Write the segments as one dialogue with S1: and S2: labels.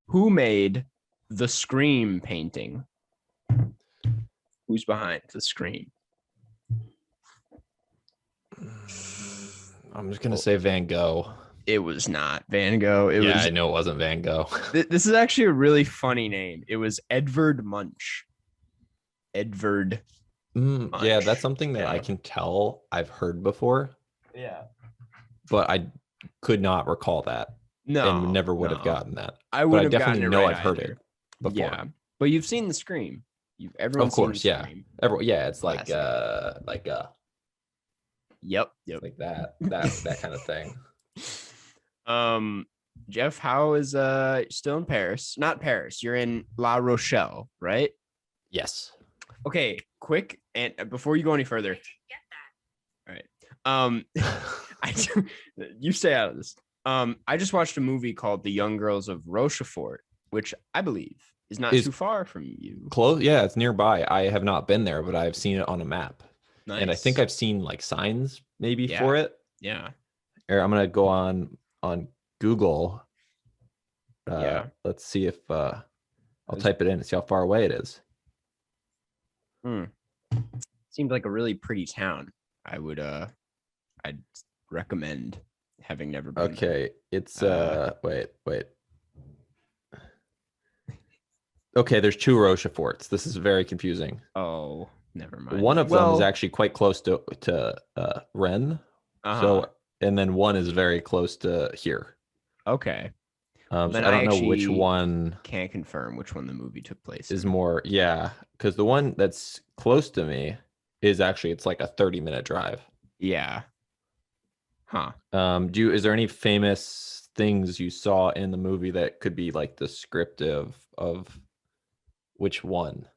S1: Who made the Scream painting? Who's behind the Scream?
S2: I'm just gonna say Van Gogh.
S1: It was not Van Gogh.
S2: I know it wasn't Van Gogh.
S1: This is actually a really funny name. It was Edvard Munch. Edvard. Munch.
S2: Yeah, that's something that I can tell I've heard before.
S1: Yeah.
S2: But I could not recall that.
S1: No.
S2: And never would have gotten that.
S1: I would have
S2: definitely
S1: gotten it
S2: know
S1: right
S2: I've heard
S1: either.
S2: it before.
S1: Yeah. But you've seen the Scream. Everyone's
S2: of course,
S1: seen the
S2: yeah.
S1: Scream.
S2: It's
S1: Classic. Yep.
S2: Like that kind of thing.
S1: Jeff, how is still in Paris? Not Paris. You're in La Rochelle, right?
S2: Yes.
S1: Okay, quick, and before you go any further. All right. You stay out of this. I just watched a movie called The Young Girls of Rochefort, which I believe is not too far from you.
S2: Close, yeah, it's nearby. I have not been there, but I've seen it on a map.
S1: Nice.
S2: And I think I've seen like signs maybe for it.
S1: Yeah.
S2: Or I'm gonna go on Google. Let's see if I'll type it in and see how far away it is.
S1: Seems like a really pretty town. I'd recommend, having never been.
S2: Okay, it's wait. Okay, there's two Rocheforts. This is very confusing.
S1: Oh, never mind.
S2: One of them is actually quite close to Rennes. So, and then one is very close to here.
S1: Okay.
S2: So I don't know which one.
S1: Can't confirm which one the movie took place
S2: is more. Yeah, because the one that's close to me is actually, it's like a 30-minute drive.
S1: Yeah. Huh.
S2: Is there any famous things you saw in the movie that could be like descriptive of which one?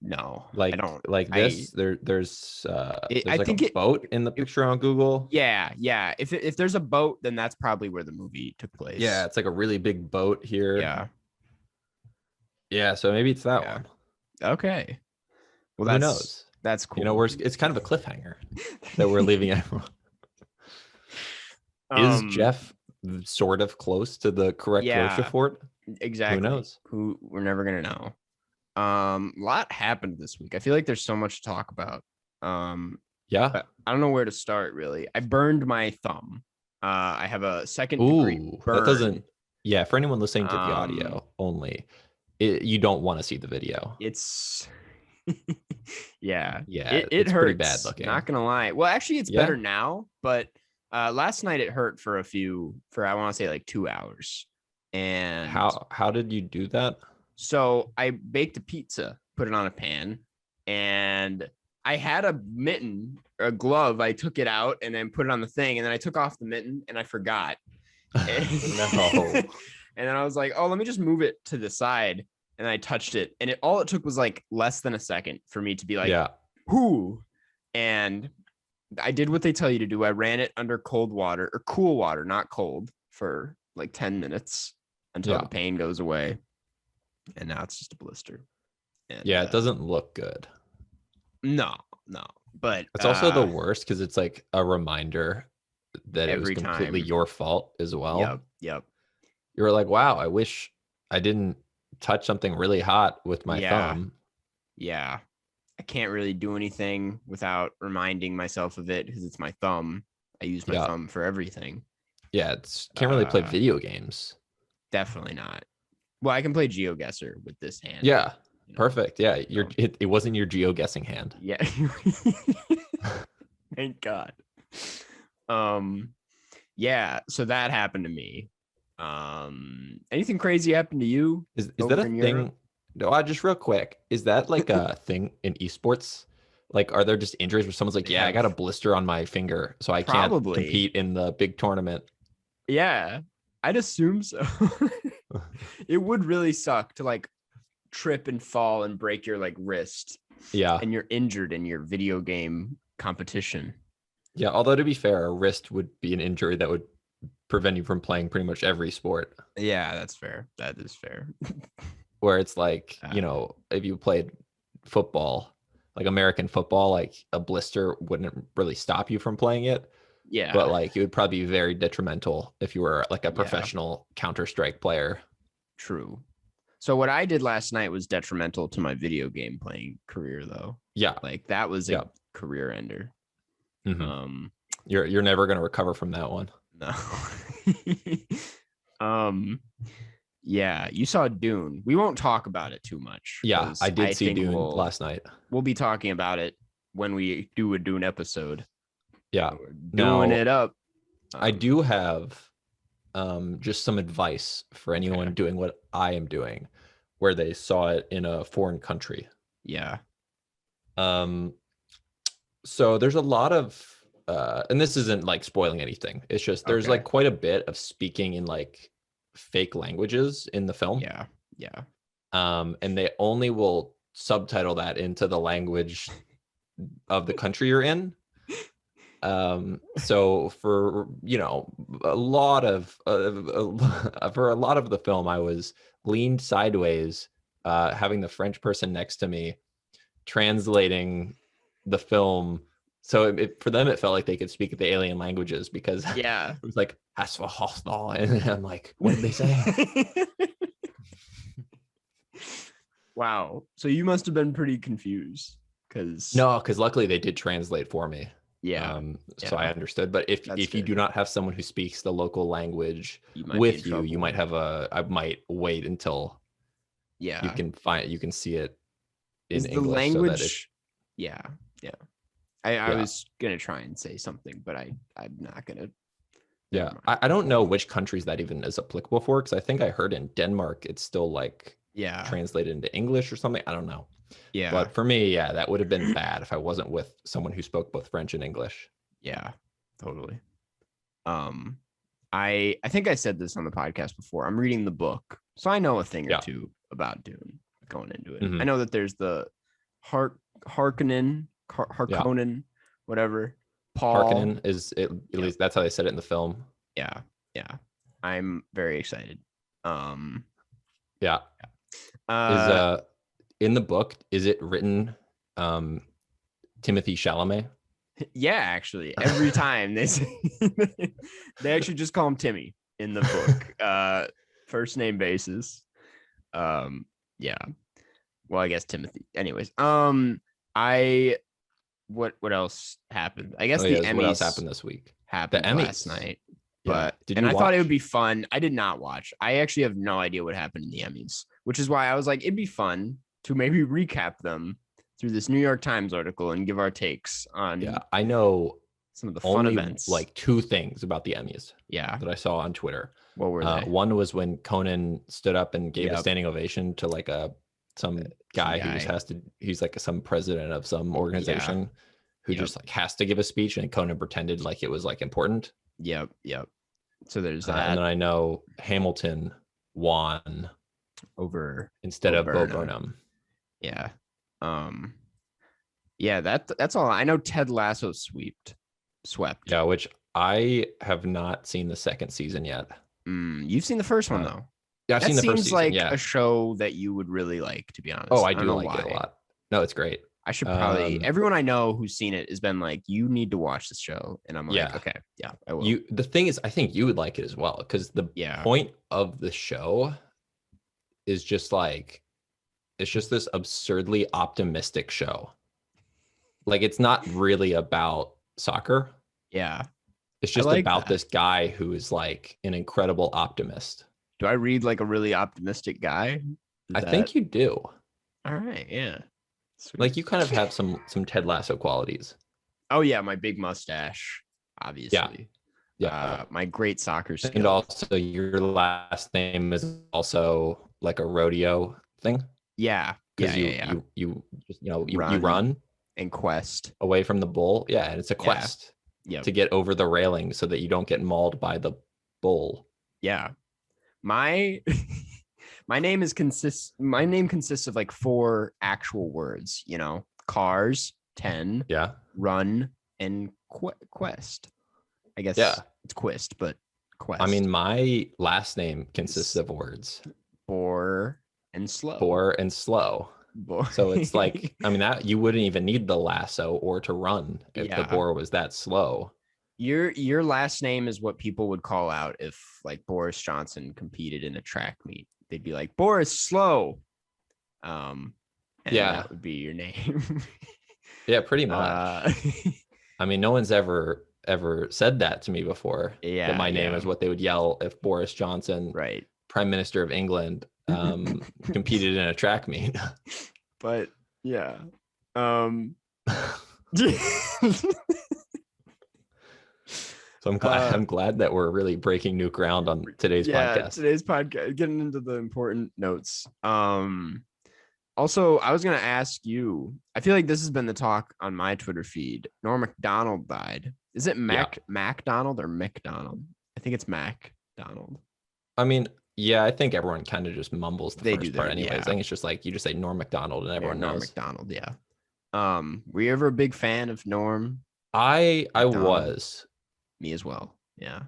S1: No,
S2: like,
S1: I don't
S2: like this. There's
S1: I
S2: like
S1: think
S2: a boat in the picture on Google.
S1: Yeah. If there's a boat, then that's probably where the movie took place.
S2: Yeah, it's like a really big boat here.
S1: Yeah.
S2: Yeah, so maybe it's that one.
S1: Okay. Well,
S2: who knows?
S1: That's cool.
S2: You know, it's kind of a cliffhanger that we're leaving everyone. Is Jeff sort of close to the correct Rochefort?
S1: Exactly.
S2: Who knows?
S1: We're never gonna know. A lot happened this week. I feel like there's so much to talk about.
S2: Yeah.
S1: I don't know where to start really. I burned my thumb. I have a second-degree burn.
S2: That doesn't. Yeah, for anyone listening to the audio only, you don't want to see the video.
S1: It's yeah.
S2: It hurts. Pretty bad looking.
S1: Not gonna lie. Well, actually, it's better now. But last night it hurt for I want to say like 2 hours. And
S2: how did you do that?
S1: So I baked a pizza, put it on a pan, and I had a glove. I took it out and then put it on the thing, and then I took off the mitten and I forgot.
S2: No.
S1: And then I was like, oh, let me just move it to the side. And I touched it, and all it took was like less than a second for me to be like, whoo. And I did what they tell you to do. I ran it under cold water, or cool water, not cold, for like 10 minutes until the pain goes away. And now it's just a blister. And,
S2: it doesn't look good.
S1: No. But
S2: it's also the worst because it's like a reminder that it was completely your fault as well.
S1: Yep.
S2: You're like, wow, I wish I didn't touch something really hot with my thumb.
S1: Yeah. I can't really do anything without reminding myself of it because it's my thumb. I use my thumb for everything.
S2: Yeah, can't really play video games.
S1: Definitely not. Well, I can play GeoGuessr with this hand.
S2: Yeah, perfect. Yeah, it wasn't your GeoGuessing hand.
S1: Yeah. Thank God. Yeah, so that happened to me. Anything crazy happened to you?
S2: Is that a thing? No, just real quick. Is that like a thing in esports? Like, are there just injuries where someone's like, I got a blister on my finger, so I can't compete in the big tournament?
S1: Yeah, I'd assume so. It would really suck to like trip and fall and break your like wrist.
S2: Yeah.
S1: And you're injured in your video game competition.
S2: Yeah, although to be fair, a wrist would be an injury that would prevent you from playing pretty much every sport.
S1: Yeah, that's fair. That is fair.
S2: Where it's like, if you played football, like American football, like a blister wouldn't really stop you from playing it.
S1: Yeah.
S2: But like it would probably be very detrimental if you were like a professional Counter-Strike player.
S1: True. So what I did last night was detrimental to my video game playing career, though.
S2: Yeah.
S1: Like that was a career ender.
S2: Mm-hmm. You're never going to recover from that one.
S1: No. Yeah, you saw Dune. We won't talk about it too much.
S2: Yeah, I did see Dune last night.
S1: We'll be talking about it when we do a Dune episode.
S2: Yeah.
S1: We're doing it up.
S2: I do have just some advice for anyone doing what I am doing, where they saw it in a foreign country.
S1: Yeah.
S2: So there's a lot of and this isn't like spoiling anything. It's just there's like quite a bit of speaking in like fake languages in the film.
S1: Yeah.
S2: And they only will subtitle that into the language of the country you're in. So for a lot of the film, I was leaned sideways, having the French person next to me translating the film. So for them, it felt like they could speak the alien languages because it was like and I'm like, what did they say?
S1: Wow. So you must have been pretty confused because
S2: luckily they did translate for me. So I understood. But if you do not have someone who speaks the local language with you, you might have I might wait until you can see it in English.
S1: The language. I was gonna try and say something, but I'm not gonna.
S2: Yeah, I don't know which countries that even is applicable for, because I think I heard in Denmark it's still like translated into English or something. I don't know.
S1: Yeah.
S2: But for me, that would have been bad if I wasn't with someone who spoke both French and English.
S1: Yeah, totally. I think I said this on the podcast before. I'm reading the book, so I know a thing or two about Dune going into it. Mm-hmm. I know that there's the Harkonnen, whatever. Paul.
S2: Harkonnen is at least that's how they said it in the film.
S1: Yeah. I'm very excited.
S2: In the book, is it written Timothy Chalamet?
S1: Yeah, actually, every time they say they actually just call him Timmy in the book, first name basis. Yeah. Well, I guess Timothy. Anyways, what else happened? I guess the Emmys. What
S2: else happened this week?
S1: Happened last night. But I thought it would be fun. I did not watch. I actually have no idea what happened in the Emmys, which is why I was like, it'd be fun to maybe recap them through this New York Times article and give our takes on.
S2: Yeah, I know
S1: some of the fun events.
S2: Like two things about the Emmys.
S1: Yeah,
S2: that I saw on Twitter.
S1: What were they?
S2: One was when Conan stood up and gave a standing ovation to like some guy who he's like some president of some organization who just like has to give a speech, and Conan pretended like it was like important.
S1: Yep. So there's that.
S2: And then I know Hamilton won
S1: over
S2: instead of Bo Burnham.
S1: Yeah. That's all. I know Ted Lasso swept.
S2: Yeah, which I have not seen the second season yet.
S1: You've seen the first one though.
S2: Yeah, I've seen the first season.
S1: Seems like a show that you would really like, to be honest.
S2: Oh, I do like it a lot. No, it's great.
S1: I should probably. Everyone I know who's seen it has been like, "You need to watch this show," and I'm like, "Okay, yeah, I will."
S2: The thing is, I think you would like it as well, because the point of the show is just like, it's just this absurdly optimistic show. Like, it's not really about soccer.
S1: Yeah,
S2: it's just about this guy who is like an incredible optimist.
S1: Do I read like a really optimistic guy?
S2: I think you do.
S1: All right, yeah. Sweet.
S2: Like, you kind of have some Ted Lasso qualities.
S1: Oh yeah, my big mustache, obviously.
S2: Yeah.
S1: My great soccer skills.
S2: And also your last name is also like a rodeo thing.
S1: Yeah.
S2: You just you run
S1: and quest
S2: away from the bull. Yeah, and it's a quest to get over the railing so that you don't get mauled by the bull.
S1: Yeah. My name consists of like 4 actual words, cars, 10, run, and Quest. I guess it's Quist, but Quest.
S2: I mean, my last name consists of words.
S1: Bore and slow.
S2: Bore and slow. So it's like, I mean, that you wouldn't even need the lasso or to run if the boar was that slow.
S1: Your last name is what people would call out if like Boris Johnson competed in a track meet. They'd be like, Boris Slow. And that would be your name.
S2: Yeah, pretty much. I mean, no one's ever said that to me before. Yeah, that my name is what they would yell if Boris Johnson,
S1: right,
S2: Prime Minister of England, competed in a track meet.
S1: But yeah.
S2: So I'm glad that we're really breaking new ground on today's podcast.
S1: Today's podcast, getting into the important notes. Also, I was going to ask you, I feel like this has been the talk on my Twitter feed. Norm Macdonald died. Is it MacDonald or McDonald? I think it's MacDonald.
S2: I mean, I think everyone kind of just mumbles the first part anyways. I think it's just like you just say Norm Macdonald and everyone knows.
S1: Norm Macdonald, yeah. Were you ever a big fan of Norm?
S2: I was.
S1: Me as well.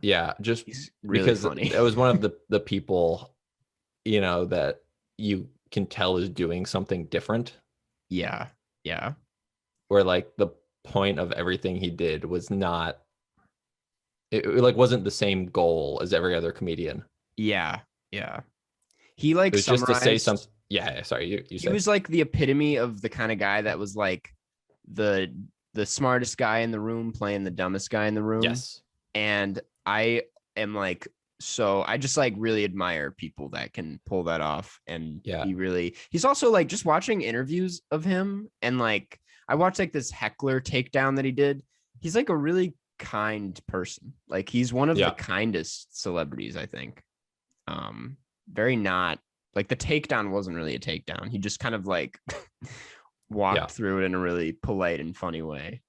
S2: Yeah, just
S1: really
S2: because
S1: funny.
S2: It was one of the people, that you can tell is doing something different.
S1: Yeah.
S2: Where like the point of everything he did was not, it like wasn't the same goal as every other comedian.
S1: Yeah. He like
S2: it was just to say something. Yeah, sorry, you
S1: he was like the epitome of the kind of guy that was like the smartest guy in the room playing the dumbest guy in the room.
S2: Yes.
S1: And I am like, so I just like really admire people that can pull that off. And he's also like just watching interviews of him. And like, I watched like this heckler takedown that he did. He's like a really kind person. Like he's one of the kindest celebrities, I think. Very not like the takedown wasn't really a takedown. He just kind of like walked through it in a really polite and funny way.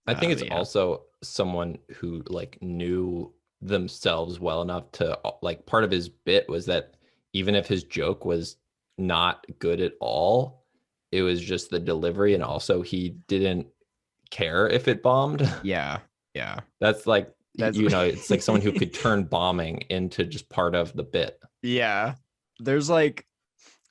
S2: I think it's also someone who like knew themselves well enough to like, part of his bit was that even if his joke was not good at all, it was just the delivery, and also he didn't care if it bombed.
S1: Yeah.
S2: That's it's like someone who could turn bombing into just part of the bit. Yeah.
S1: There's like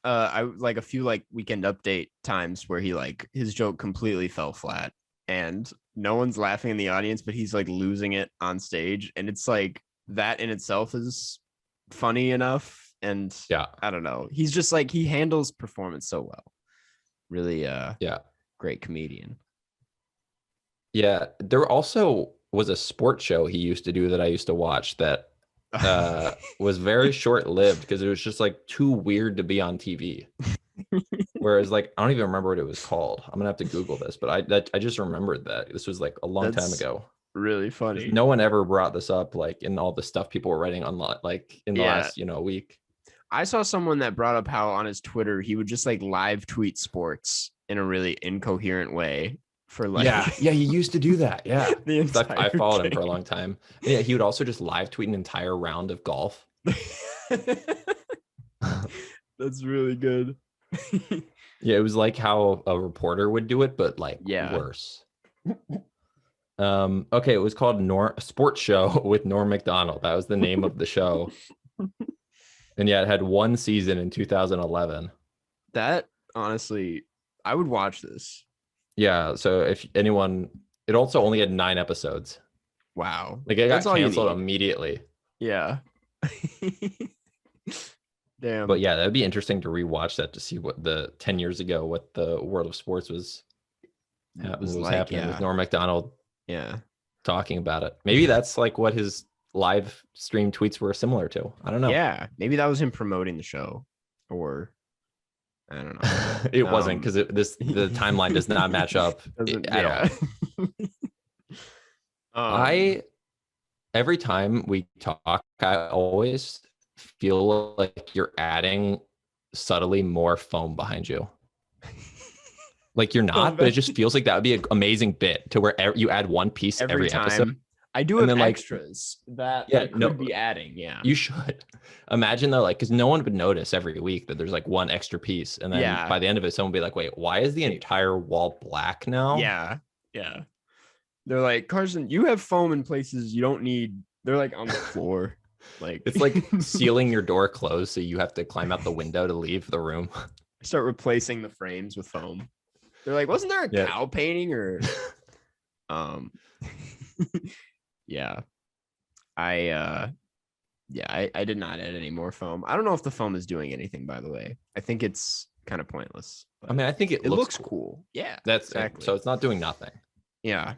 S1: I like a few like Weekend Update times where he like his joke completely fell flat and no one's laughing in the audience, but he's like losing it on stage, and it's like that in itself is funny enough. And I don't know, he's just like, he handles performance so well. Really great comedian.
S2: Yeah, there also was a sports show he used to do that I used to watch that was very short-lived because it was just like too weird to be on TV. Whereas like I don't even remember what it was called. I'm gonna have to Google this, but I just remembered that this was like a long time ago.
S1: Really funny.
S2: No one ever brought this up like in all the stuff people were writing on like in the last week.
S1: I saw someone that brought up how on his Twitter he would just like live tweet sports in a really incoherent way for like
S2: he used to do that. Yeah. I followed him for a long
S1: time.
S2: time. Yeah, he would also just live tweet an entire round of golf.
S1: That's really good.
S2: Yeah, it was like how a reporter would do it, but like worse. Okay, it was called Sports Show with Norm Macdonald. That was the name of the show. And it had one season in 2011.
S1: That honestly, I would watch this.
S2: Yeah, so if anyone, it also only had 9 episodes.
S1: Wow.
S2: Like it got canceled immediately.
S1: Yeah. Damn.
S2: But yeah, that'd be interesting to rewatch that to see what the 10 years ago, what the world of sports was like, happening with Norm Macdonald.
S1: Yeah.
S2: Talking about it. Maybe that's like what his live stream tweets were similar to. I don't know.
S1: Yeah. Maybe that was him promoting the show, or I don't know.
S2: It wasn't, because the timeline does not match up at all. Every time we talk, I always feel like you're adding subtly more foam behind you. Like you're not, but it just feels like that would be an amazing bit to where you add one piece every episode.
S1: I do have extras that could be adding. Yeah,
S2: you should. Imagine though, like, because no one would notice every week that there's like one extra piece, and then by the end of it, someone would be like, "Wait, why is the entire wall black now?"
S1: Yeah. They're like, Carson, you have foam in places you don't need. They're like on the floor. Like
S2: it's like sealing your door closed, so you have to climb out the window to leave the room.
S1: Start replacing the frames with foam. They're like, wasn't there a cow painting or yeah. I did not add any more foam. I don't know if the foam is doing anything, by the way. I think it's kind of pointless.
S2: I mean, I think it looks
S1: cool. Yeah.
S2: That's exactly. So it's not doing nothing.
S1: Yeah.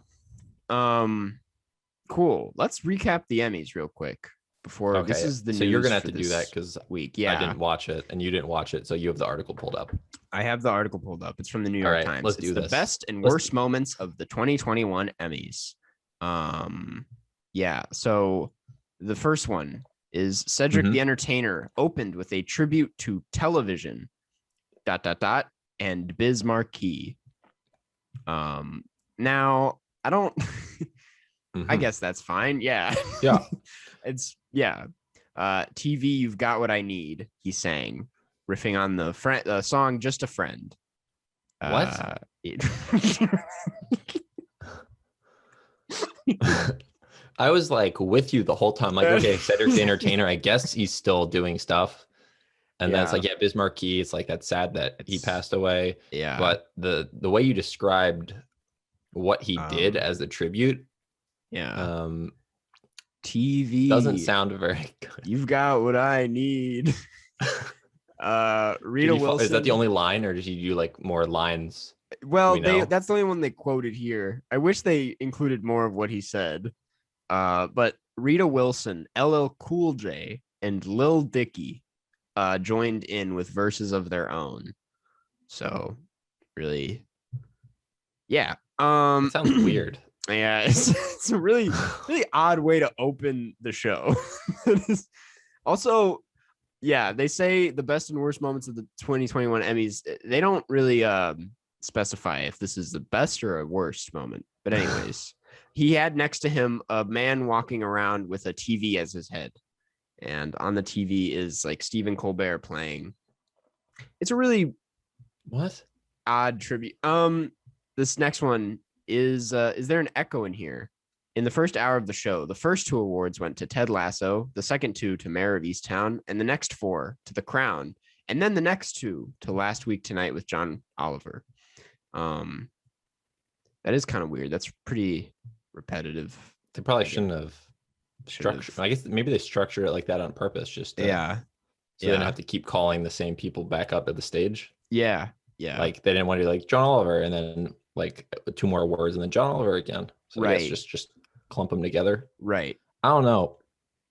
S1: Cool. Let's recap the Emmys real quick before this is the news.
S2: So you're gonna have to do that because
S1: week. Yeah.
S2: I didn't watch it and you didn't watch it, so you have the article pulled up.
S1: I have the article pulled up. It's from the New York Times.
S2: Let's do
S1: the best and worst moments of the 2021 Emmys. Yeah. So the first one is Cedric the Entertainer opened with a tribute to television. ... and Biz Marquee. Now I don't. I guess that's fine. Yeah.
S2: Yeah.
S1: It's TV, you've got what I need. He sang, riffing on the song "Just a Friend."
S2: What? I was like with you the whole time. Like, okay, Cedric the Entertainer. I guess he's still doing stuff. And then it's like, Biz Marquee. It's like, that's sad that he passed away.
S1: Yeah.
S2: But the way you described what he did as a tribute,
S1: TV
S2: doesn't sound very good.
S1: You've got what I need. Rita Wilson.
S2: Is that the only line, or did you do like more lines?
S1: Well, that's the only one they quoted here. I wish they included more of what he said. But Rita Wilson, LL Cool J, and Lil Dicky joined in with verses of their own. So really, yeah.
S2: It sounds weird.
S1: Yeah, it's a really odd way to open the show. Also, yeah, they say the best and worst moments of the 2021 Emmys. They don't really specify if this is the best or a worst moment. But anyways, he had next to him a man walking around with a TV as his head. And on the TV is like Stephen Colbert playing. It's a really odd tribute. This next one is there an echo in here? In the first hour of the show, the first 2 awards went to Ted Lasso, the second 2 to Mayor of Easttown, and the next 4 to The Crown, and then the next 2 to Last Week Tonight with John Oliver. That is kind of weird. That's pretty repetitive.
S2: They probably shouldn't have structured. I guess maybe they structured it like that on purpose, just so they didn't have to keep calling the same people back up at the stage.
S1: Yeah.
S2: Like they didn't want to be like John Oliver and then like 2 more words and then John Oliver again. So I guess just clump them together.
S1: Right.
S2: I don't know.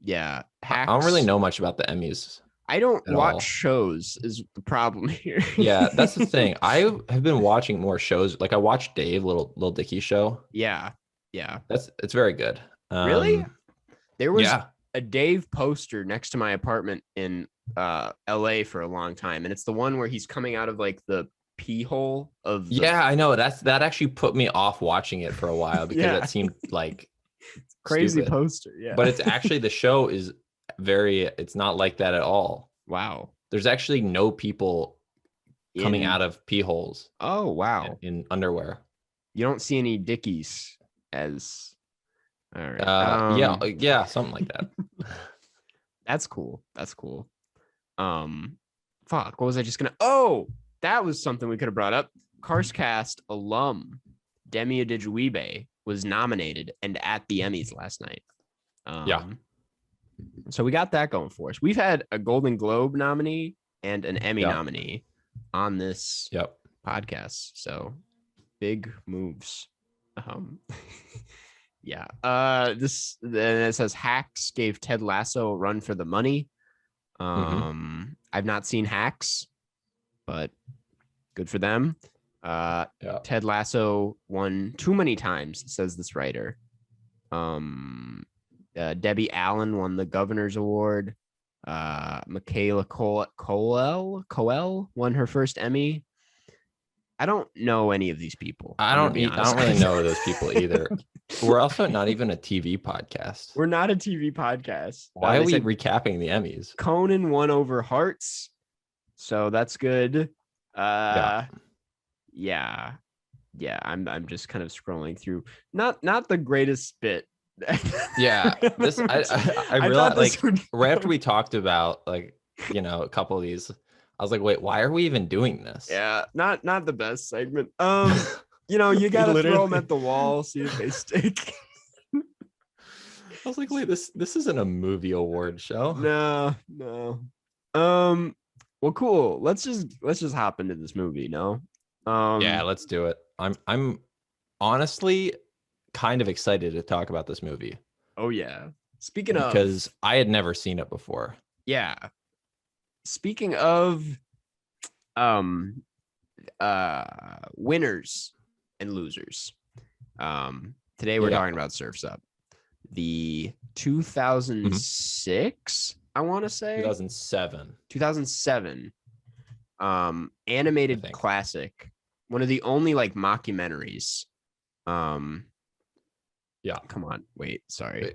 S1: Yeah.
S2: I don't really know much about the Emmys.
S1: I don't watch shows is the problem here.
S2: Yeah, that's the thing. I have been watching more shows. Like I watched Dave, Little Dicky show.
S1: Yeah.
S2: It's very good.
S1: Really? There was a Dave poster next to my apartment in LA for a long time. And it's the one where he's coming out of like the pee hole of
S2: I know. That actually put me off watching it for a while because it seemed like
S1: crazy
S2: stupid.
S1: Poster. Yeah.
S2: But it's actually the show is it's not like that at all.
S1: Wow.
S2: There's actually no people coming out of pee holes.
S1: Oh, wow.
S2: In underwear.
S1: You don't see any dickies as all right.
S2: Yeah, something like that.
S1: That's cool. Fuck, what was I just gonna that was something we could have brought up. Karstcast alum Demi Adejuyigbe was nominated and at the Emmys last night. So we got that going for us. We've had a Golden Globe nominee and an Emmy nominee on this podcast. So big moves. This then it says Hacks gave Ted Lasso a run for the money. I've not seen Hacks, but good for them. Ted Lasso won too many times, says this writer. Debbie Allen won the Governor's Award. Michaela Coel won her first Emmy. I don't know any of these people.
S2: I don't really know those people either. We're also not even a TV podcast.
S1: We're not a TV podcast.
S2: Why are we recapping the Emmys?
S1: Conan won over Hearts, so that's good. The yeah, I'm just kind of scrolling through. Not the greatest bit.
S2: Yeah, this I realized like right after we talked about like, you know, a couple of these, I was like, wait, why are we even doing this?
S1: Yeah, not the best segment. You know, you gotta throw them at the wall, see if they stick.
S2: I was like, wait, this isn't a movie award show.
S1: No. Well, cool. Let's just hop into this movie. No.
S2: Yeah, let's do it. I'm honestly kind of excited to talk about this movie.
S1: Oh yeah. Speaking
S2: because
S1: of,
S2: I had never seen it before.
S1: Yeah. Speaking of, um, winners and losers. Today we're talking about Surf's Up, the 2006, I want to say 2007, animated classic, one of the only like mockumentaries.
S2: Yeah.
S1: Come on, wait, sorry.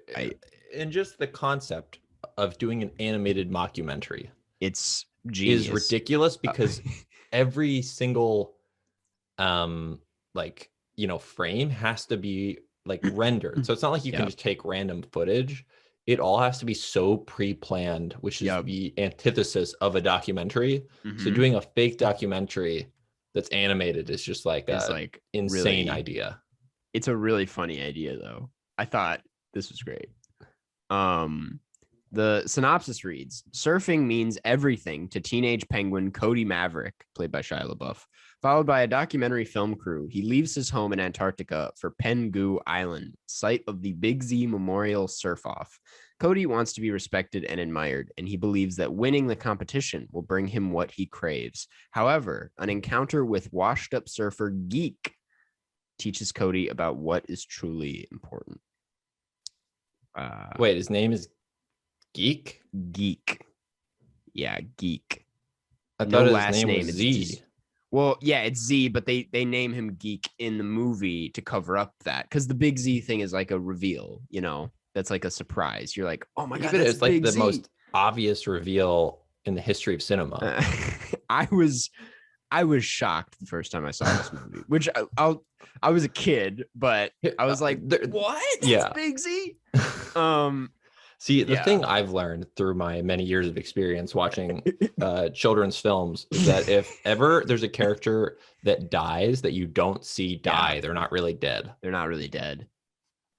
S2: And just the concept of doing an animated mockumentary,
S1: it's genius.
S2: Is ridiculous because every single like, you know, frame has to be like rendered. So it's not like you can just take random footage. It all has to be so pre-planned, which is the antithesis of a documentary. So doing a fake documentary that's animated is just like
S1: it's
S2: a
S1: like
S2: insane
S1: really,
S2: idea.
S1: It's a really funny idea though. I thought this was great. The synopsis reads: surfing means everything to teenage penguin Cody Maverick, played by Shia LaBeouf. Followed by a documentary film crew, he leaves his home in Antarctica for Pengu Island, site of the Big Z Memorial Surf-Off. Cody wants to be respected and admired, and he believes that winning the competition will bring him what he craves. However, an encounter with washed-up surfer Geek teaches Cody about what is truly important.
S2: Wait, his name is Geek?
S1: Geek. Yeah, Geek.
S2: I thought his name was Z.
S1: Well, yeah, it's Z, but they name him Geek in the movie to cover up that, because the Big Z thing is like a reveal, you know, that's like a surprise. You're like, oh my god,
S2: it's like the
S1: Z.
S2: most obvious reveal in the history of cinema.
S1: I was shocked the first time I saw this movie, which I was a kid, but I was like, what? It's Big Z.
S2: See, the thing I've learned through my many years of experience watching children's films is that if ever there's a character that dies that you don't see die, they're not really dead.
S1: They're not really dead.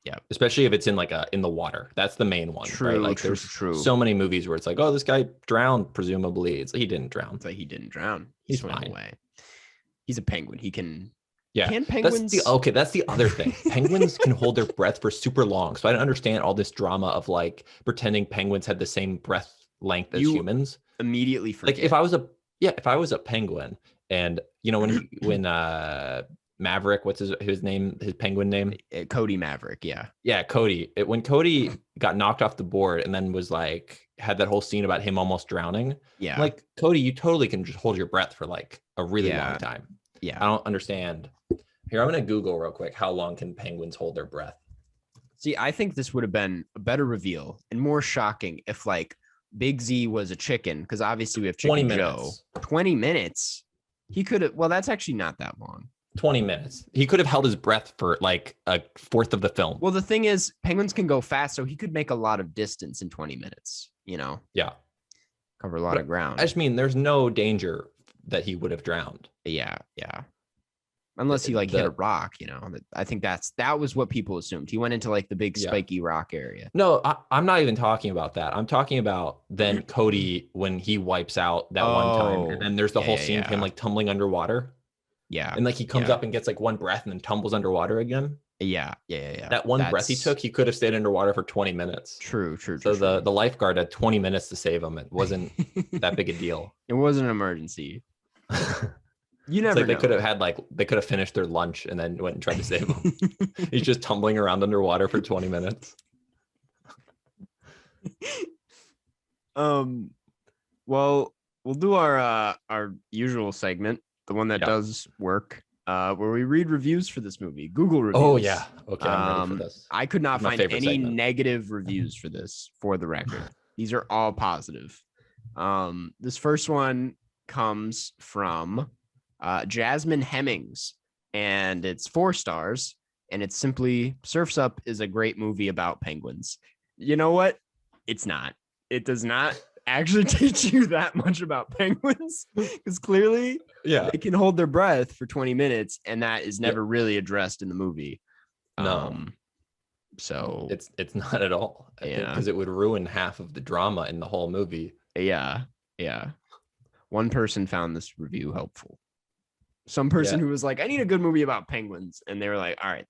S1: Yeah.
S2: Especially if it's in like in the water. That's the main one.
S1: True,
S2: right? Like
S1: true.
S2: So many movies where it's like, oh, this guy drowned, presumably. It's like he didn't drown.
S1: It's like he didn't drown. He swam away. He's a penguin. He can.
S2: Yeah.
S1: Can penguins?
S2: That's the other thing. Penguins can hold their breath for super long. So I don't understand all this drama of like pretending penguins had the same breath length as humans.
S1: Immediately forget.
S2: Like if I was a penguin, and you know when Maverick, what's his name, his penguin name?
S1: Cody Maverick, yeah.
S2: Yeah, Cody. When Cody got knocked off the board and then was like had that whole scene about him almost drowning.
S1: Yeah.
S2: Like Cody, you totally can just hold your breath for like a really long time.
S1: Yeah.
S2: I don't understand. Here, I'm going to Google real quick. How long can penguins hold their breath?
S1: See, I think this would have been a better reveal and more shocking if like Big Z was a chicken, because obviously we have Chicken Joe. 20 minutes. He could have. Well, that's actually not that long.
S2: 20 minutes. He could have held his breath for like a fourth of the film.
S1: Well, the thing is, penguins can go fast, so he could make a lot of distance in 20 minutes, you know?
S2: Yeah.
S1: Cover a lot of ground.
S2: I just mean there's no danger that he would have drowned.
S1: Yeah. Unless he like hit a rock, you know. I think that was what people assumed. He went into like the big spiky rock area.
S2: No, I'm not even talking about that. I'm talking about then Cody when he wipes out that one time, and then there's the whole scene of him like tumbling underwater.
S1: Yeah,
S2: and like he comes up and gets like one breath and then tumbles underwater again.
S1: Yeah.
S2: That one breath he took, he could have stayed underwater for 20 minutes.
S1: True.
S2: So the lifeguard had 20 minutes to save him. It wasn't that big a deal.
S1: It wasn't an emergency. You never know.
S2: They could have finished their lunch and then went and tried to save him. He's just tumbling around underwater for 20 minutes.
S1: Well, we'll do our usual segment, the one that does work, where we read reviews for this movie, Google reviews.
S2: Oh yeah, okay, I'm ready for this.
S1: I could not find any
S2: segment.
S1: Negative reviews for this, for the record. These are all positive. This first one comes from Jasmine Hemmings, and it's 4 stars, and it's simply Surf's Up is a great movie about penguins. You know what? It's not. It does not actually teach you that much about penguins, because clearly they can hold their breath for 20 minutes, and that is never really addressed in the movie.
S2: No.
S1: So
S2: it's not at all. I think because it would ruin half of the drama in the whole movie.
S1: Yeah. One person found this review helpful. Some person who was like, I need a good movie about penguins. And they were like, all right,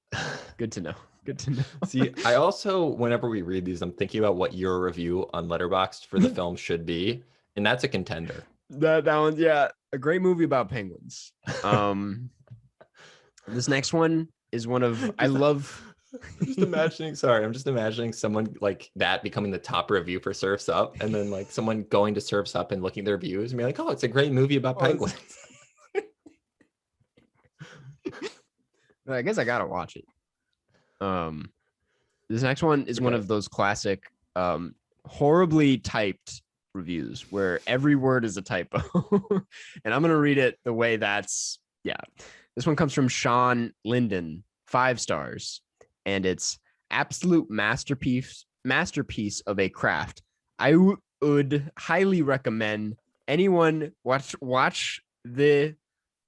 S1: good to know. Good to know.
S2: See, I also, whenever we read these, I'm thinking about what your review on Letterboxd for the film should be. And that's a contender.
S1: That one, yeah. A great movie about penguins. This next one is one of, I love...
S2: I'm just imagining someone like that becoming the top review for Surf's Up, and then like someone going to Surf's Up and looking at their reviews and be like, oh, it's a great movie about penguins.
S1: I guess I gotta watch it. This next one is one of those classic horribly typed reviews where every word is a typo. And I'm gonna read it the way that's this one comes from Sean Linden, 5 stars. And it's absolute masterpiece of a craft. I would highly recommend anyone watch the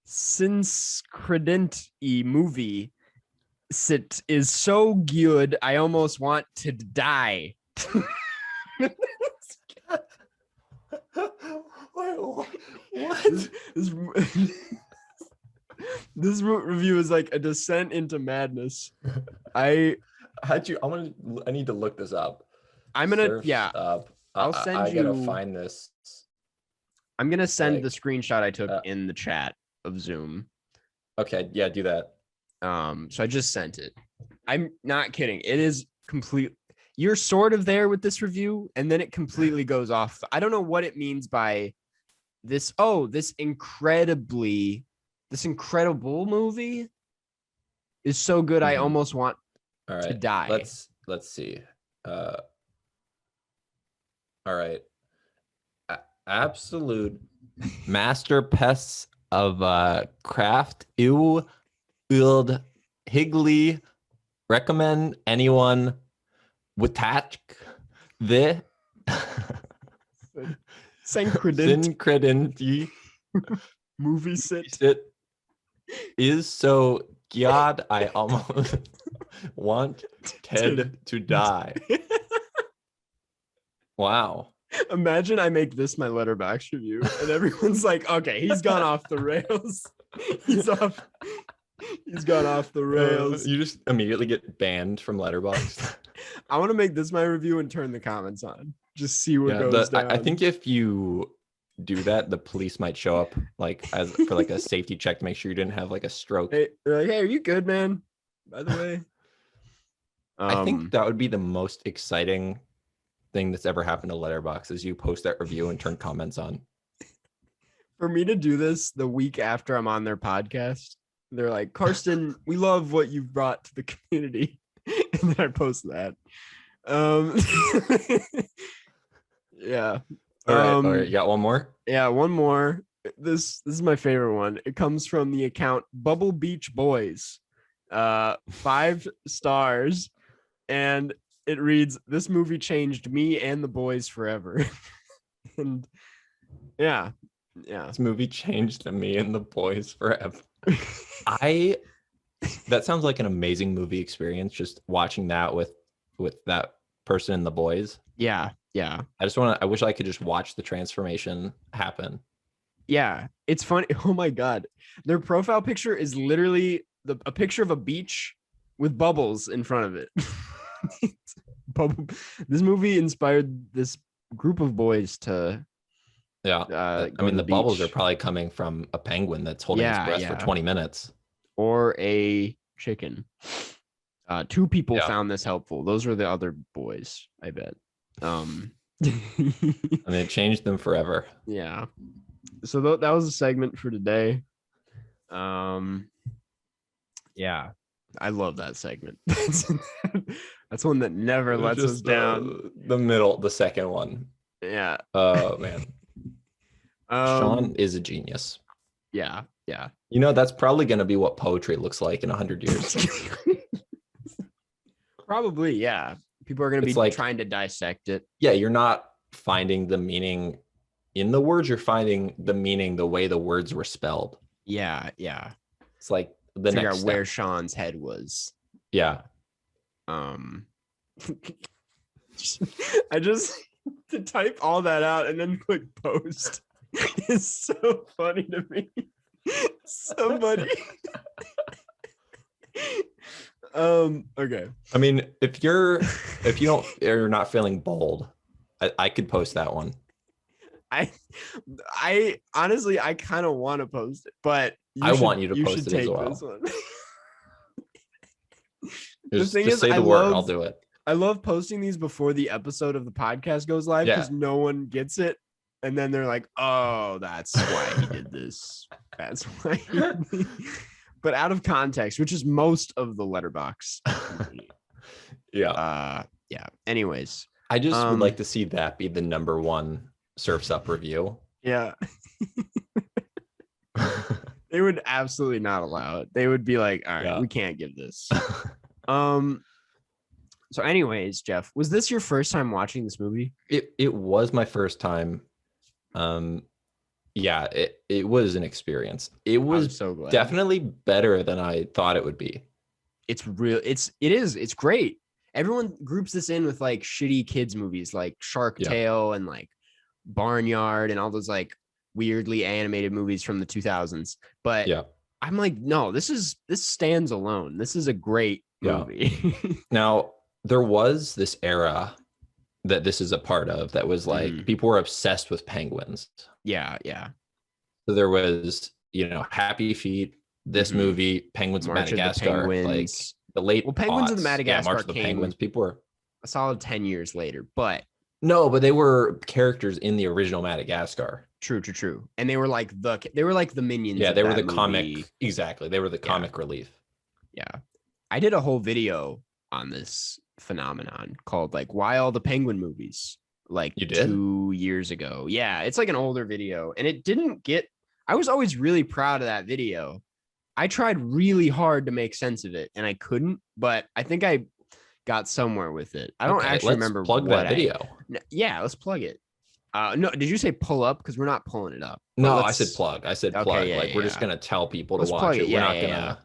S1: Sinscredent-y movie. It is so good, I almost want to die.
S2: What?
S1: This review is like a descent into madness. I
S2: need to look this up.
S1: I'm gonna
S2: I'll send you. I gotta find this.
S1: I'm gonna send the screenshot I took in the chat of Zoom.
S2: Okay, yeah, do that.
S1: So I just sent it. I'm not kidding. It is complete. You're sort of there with this review, and then it completely goes off. I don't know what it means by this. Oh, this incredible movie is so good. I almost want to die.
S2: Let's see. All right. Absolute masterpiece of craft. Ew, build Higley. Recommend anyone with touch the Syncredent
S1: movie sit
S2: is so god I almost want Ted to die. Wow.
S1: Imagine I make this my Letterboxd review and everyone's like, okay, he's gone off the rails. He's gone off the rails.
S2: You just immediately get banned from Letterboxd.
S1: I want to make this my review and turn the comments on. Just see what goes down.
S2: I think if you do that, the police might show up for a safety check to make sure you didn't have like a stroke.
S1: Hey, they're like, hey, are you good, man? By the way.
S2: I think that would be the most exciting thing that's ever happened to Letterboxd is you post that review and turn comments on.
S1: For me to do this the week after I'm on their podcast, they're like, Karsten, we love what you've brought to the community. And then I post that. Yeah.
S2: All right. You got one more?
S1: Yeah, one more. This is my favorite one. It comes from the account Bubble Beach Boys. 5 stars. And it reads, this movie changed me and the boys forever. And yeah.
S2: This movie changed me and the boys forever. That sounds like an amazing movie experience, just watching that with that person and the boys.
S1: Yeah.
S2: I wish I could just watch the transformation happen.
S1: Yeah, it's funny. Oh my God. Their profile picture is literally a picture of a beach with bubbles in front of it. This movie inspired this group of boys to
S2: the bubbles are probably coming from a penguin that's holding its breath for 20 minutes.
S1: Or a chicken. 2 people found this helpful. Those were the other boys, I bet. And
S2: it changed them forever.
S1: Yeah. So that was a segment for today. Yeah, I love that segment. That's one that never lets us down.
S2: The second one.
S1: Yeah.
S2: Oh man. Sean is a genius.
S1: Yeah.
S2: You know, that's probably going to be what poetry looks like in 100 years.
S1: Probably, yeah. People are going to be
S2: like,
S1: trying to dissect it.
S2: Yeah, you're not finding the meaning in the words. You're finding the meaning the way the words were spelled.
S1: Yeah.
S2: It's like the
S1: Figure
S2: next
S1: out
S2: step.
S1: where Sean's head was.
S2: Yeah.
S1: I just to type all that out and then click post is so funny to me. Somebody. Okay.
S2: I mean, if you're not feeling bold, I could post that one.
S1: I honestly I kind of want to post it, but
S2: I want you to post it as well.
S1: This one.
S2: Just say the word, I'll do it.
S1: I love posting these before the episode of the podcast goes live because no one gets it. And then they're like, oh, that's why he did this. That's why he did. But out of context, which is most of the letterbox.
S2: Yeah.
S1: Anyways.
S2: I just would like to see that be the number one Surf's Up review.
S1: Yeah. They would absolutely not allow it. They would be like, all right, we can't give this. So anyways, Jeff, was this your first time watching this movie?
S2: It was my first time. Yeah, it was an experience. It was so glad. Definitely better than I thought it would be.
S1: It's great. Everyone groups this in with like shitty kids movies like Shark Tale and like Barnyard and all those like weirdly animated movies from the 2000s. But I'm like, no, this stands alone. This is a great movie.
S2: Now, there was this era that this is a part of that was like people were obsessed with penguins.
S1: Yeah.
S2: So there was, Happy Feet, this movie, Penguins of Madagascar, like the late
S1: Penguins of the Madagascar
S2: March of the Penguins. People were
S1: a solid 10 years later, but
S2: they were characters in the original Madagascar.
S1: True. And they were like the minions.
S2: Yeah, they were the comic. Exactly. They were the comic relief.
S1: Yeah. I did a whole video on this phenomenon called like Why All the Penguin Movies, like
S2: you did?
S1: 2 years ago. Yeah, it's like an older video and it didn't get, I was always really proud of that video. I tried really hard to make sense of it and I couldn't, but I think I got somewhere with it. I don't actually remember.
S2: Plug that video.
S1: Yeah, let's plug it. No, did you say pull up? Because we're not pulling it up.
S2: No, I said plug. Plug. We're just gonna tell people to watch it. We're not gonna.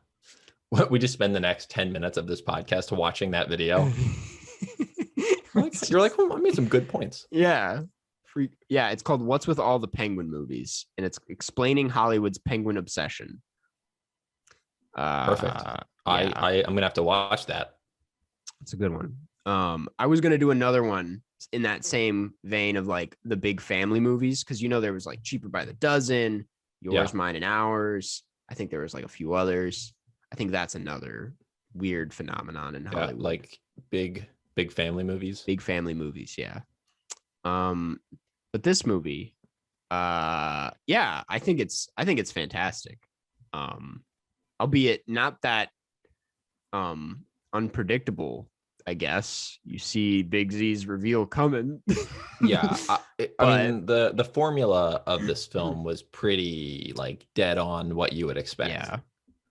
S2: We just spend the next 10 minutes of this podcast watching that video. You're like, I made some good points.
S1: Yeah. It's called What's With All the Penguin Movies, and it's explaining Hollywood's penguin obsession.
S2: Perfect. I'm gonna have to watch that.
S1: It's a good one. I was gonna do another one in that same vein of like the big family movies, because there was like Cheaper by the Dozen, Yours, Mine, and Ours. I think there was like a few others. I think that's another weird phenomenon in Hollywood.
S2: Like big family movies.
S1: Big family movies, yeah. But this movie, I think it's fantastic. Albeit not that unpredictable, I guess. You see Big Z's reveal coming.
S2: Yeah. I mean, the formula of this film was pretty like dead on what you would expect.
S1: Yeah.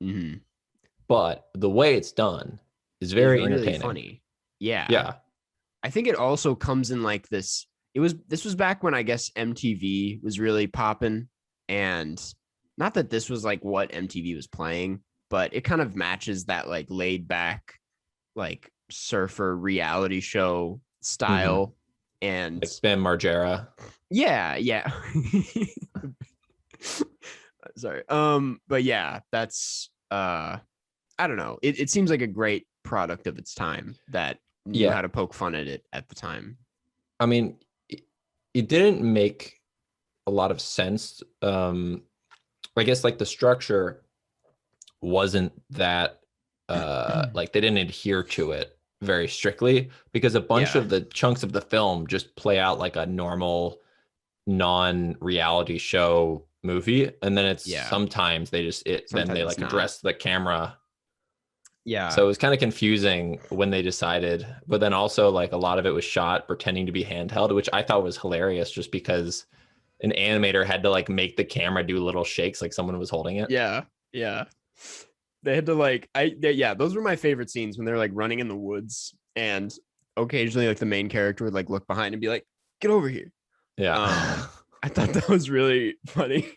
S1: Mm-hmm.
S2: But the way it's done is very entertaining.
S1: Funny. Yeah. I think it also comes in like this. This was back when I guess MTV was really popping, and not that this was like what MTV was playing, but it kind of matches that like laid back, like surfer reality show style. And
S2: like Ben Margera.
S1: Yeah. Sorry. But yeah, that's I don't know. It seems like a great product of its time that knew how to poke fun at it at the time.
S2: I mean, it didn't make a lot of sense. I guess like the structure wasn't that like they didn't adhere to it very strictly, because a bunch of the chunks of the film just play out like a normal non-reality show movie, and then it's sometimes they like address the camera.
S1: Yeah.
S2: So it was kind of confusing when they decided, but then also like a lot of it was shot pretending to be handheld, which I thought was hilarious just because an animator had to like make the camera do little shakes like someone was holding it.
S1: Yeah. Yeah. They had to like yeah, those were my favorite scenes when they're like running in the woods and occasionally like the main character would like look behind and be like, get over here.
S2: Yeah.
S1: I thought that was really funny.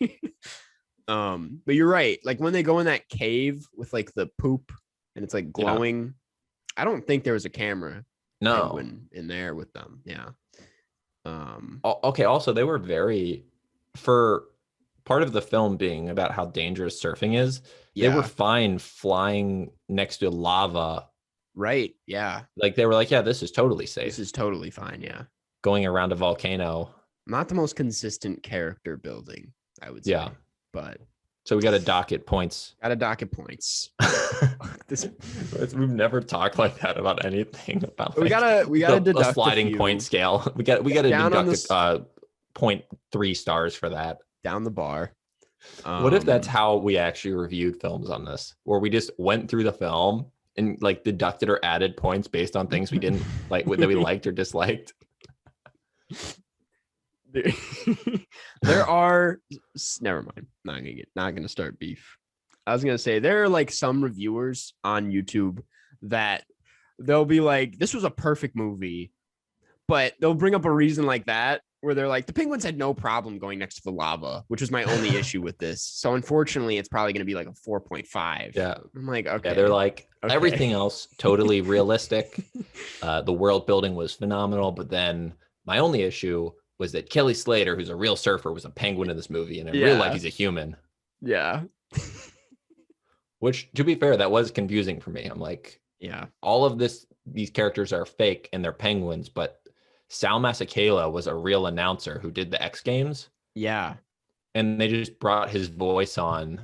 S1: But you're right. Like when they go in that cave with like the poop and it's like glowing, I don't think there was a camera penguin in there with them. Yeah.
S2: Okay. Also, they were for part of the film being about how dangerous surfing is. They were fine flying next to lava.
S1: Right. Yeah.
S2: Like they were like, yeah, this is totally safe.
S1: This is totally fine. Yeah.
S2: Going around a volcano.
S1: Not the most consistent character building, I would say. Yeah. But
S2: so we got to docket points. We've never talked like that about anything. About
S1: we gotta deduct
S2: a sliding point scale. We got to deduct 0.3 stars for that.
S1: Down the bar.
S2: What if that's how we actually reviewed films on this, where we just went through the film and like deducted or added points based on things we didn't like, that we liked or disliked?
S1: There are, never mind. Not gonna start beef. I was gonna say there are like some reviewers on YouTube that they'll be like, "This was a perfect movie," but they'll bring up a reason like that where they're like, "The penguins had no problem going next to the lava," which was my only issue with this. So unfortunately, it's probably gonna be like a 4.5.
S2: Yeah,
S1: I'm like, okay.
S2: Yeah, they're like everything else totally realistic. The world building was phenomenal, but then my only issue was that Kelly Slater, who's a real surfer, was a penguin in this movie, and in real life, he's a human.
S1: Yeah.
S2: Which, to be fair, that was confusing for me. I'm like,
S1: yeah,
S2: all of these characters are fake and they're penguins, but Sal Masekela was a real announcer who did the X Games.
S1: Yeah.
S2: And they just brought his voice on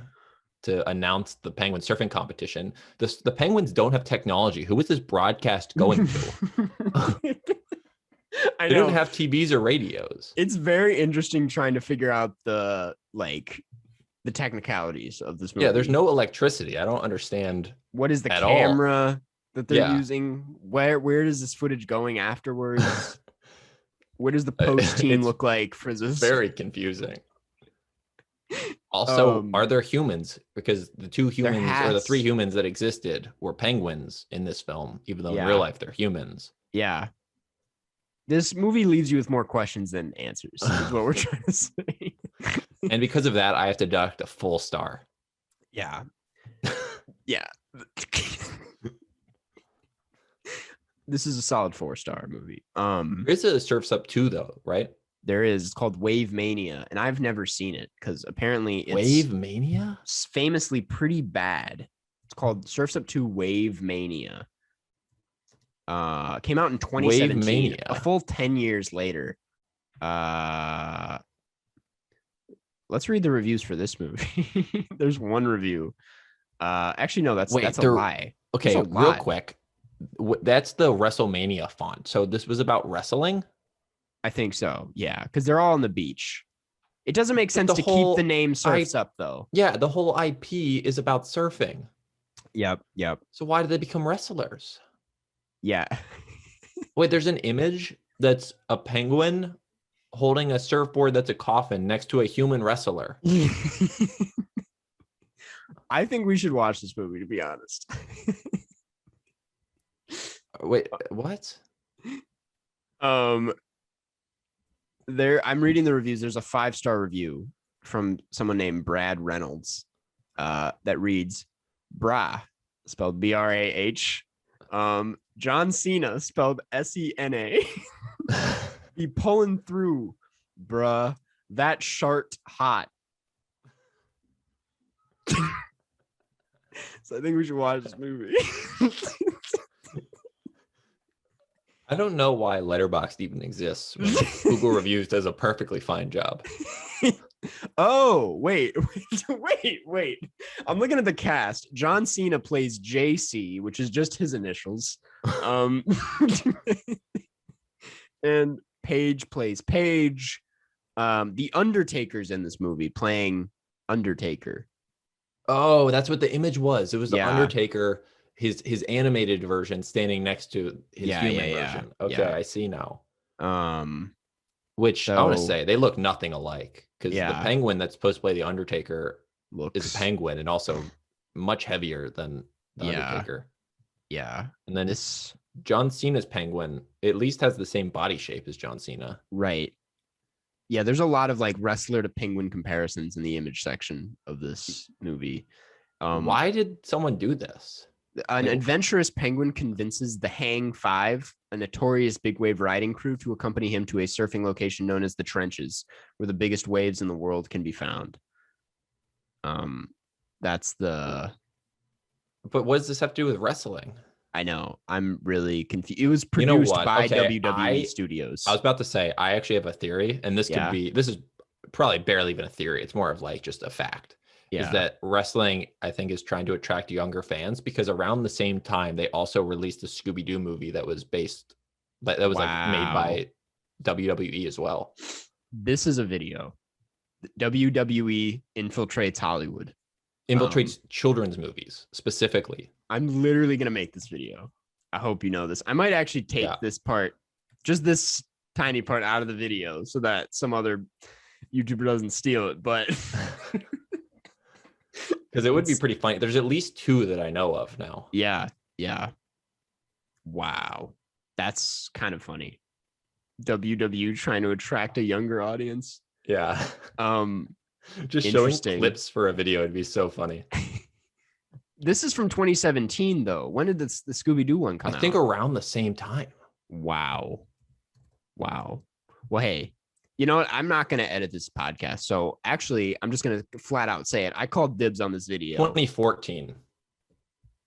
S2: to announce the penguin surfing competition. The penguins don't have technology. Who is this broadcast going to? They don't have TVs or radios.
S1: It's very interesting trying to figure out the technicalities of this movie.
S2: Yeah, there's no electricity. I don't understand.
S1: What is the camera that they're using? Where is this footage going afterwards? What does the post team look like for this?
S2: Very confusing. Also, are there humans? Because the two humans or the three humans that existed were penguins in this film, even though in real life they're humans.
S1: Yeah. This movie leaves you with more questions than answers, is what we're trying to say.
S2: And because of that, I have to deduct a full star.
S1: Yeah. Yeah. This is a solid 4-star movie.
S2: There's a Surf's Up 2 though, right?
S1: There is. It's called Wave Mania, and I've never seen it because apparently it's
S2: Wave Mania?
S1: Famously pretty bad. It's called Surf's Up 2 Wave Mania. Came out in 2017, a full 10 years later. Let's read the reviews for this movie. There's one review. Actually, no, that's a lie.
S2: Okay, real quick. That's the WrestleMania font. So this was about wrestling?
S1: I think so. Yeah, because they're all on the beach. It doesn't make sense to keep the name Surf's Up, though.
S2: Yeah, the whole IP is about surfing.
S1: Yep.
S2: So why did they become wrestlers?
S1: Yeah.
S2: Wait, there's an image that's a penguin holding a surfboard that's a coffin next to a human wrestler.
S1: I think we should watch this movie, to be honest.
S2: Wait, what?
S1: I'm reading the reviews. There's a 5-star review from someone named Brad Reynolds that reads, "Brah," spelled B-R-A-H. John Cena, spelled S-E-N-A. Be pulling through, bruh. That shart hot. So I think we should watch this movie.
S2: I don't know why Letterboxd even exists. Google Reviews does a perfectly fine job.
S1: Oh, wait. I'm looking at the cast. John Cena plays JC, which is just his initials. And Paige plays Paige. The Undertaker's in this movie playing Undertaker.
S2: Oh, that's what the image was. It was the Undertaker, his animated version standing next to his human version. Okay, I see now. Which I want to say, they look nothing alike. Because the penguin that's supposed to play the Undertaker is a penguin and also much heavier than the Undertaker.
S1: Yeah.
S2: And then John Cena's penguin at least has the same body shape as John Cena.
S1: Right. Yeah, there's a lot of like wrestler to penguin comparisons in the image section of this movie.
S2: Why did someone do this?
S1: An adventurous penguin convinces the Hang Five, a notorious big wave riding crew, to accompany him to a surfing location known as the Trenches, where the biggest waves in the world can be found. That's the.
S2: But what does this have to do with wrestling?
S1: I know. I'm really confused. It was produced by WWE Studios.
S2: I was about to say, I actually have a theory, and this is probably barely even a theory. It's more of like just a fact. Is that wrestling, I think, is trying to attract younger fans, because around the same time, they also released a Scooby-Doo movie that was like made by WWE as well.
S1: This is a video. WWE infiltrates Hollywood.
S2: Infiltrates children's movies specifically.
S1: I'm literally going to make this video. I hope you know this. I might actually take this part, just this tiny part out of the video so that some other YouTuber doesn't steal it. But
S2: because it would be pretty funny. There's at least 2 that I know of now.
S1: Yeah. Wow. That's kind of funny. WWE trying to attract a younger audience.
S2: Yeah. Just showing clips for a video would be so funny.
S1: This is from 2017, though. When did the Scooby-Doo one come out?
S2: I think around the same time.
S1: Wow. Well, hey, you know what? I'm not going to edit this podcast. So actually, I'm just going to flat out say it. I called dibs on this video.
S2: 2014.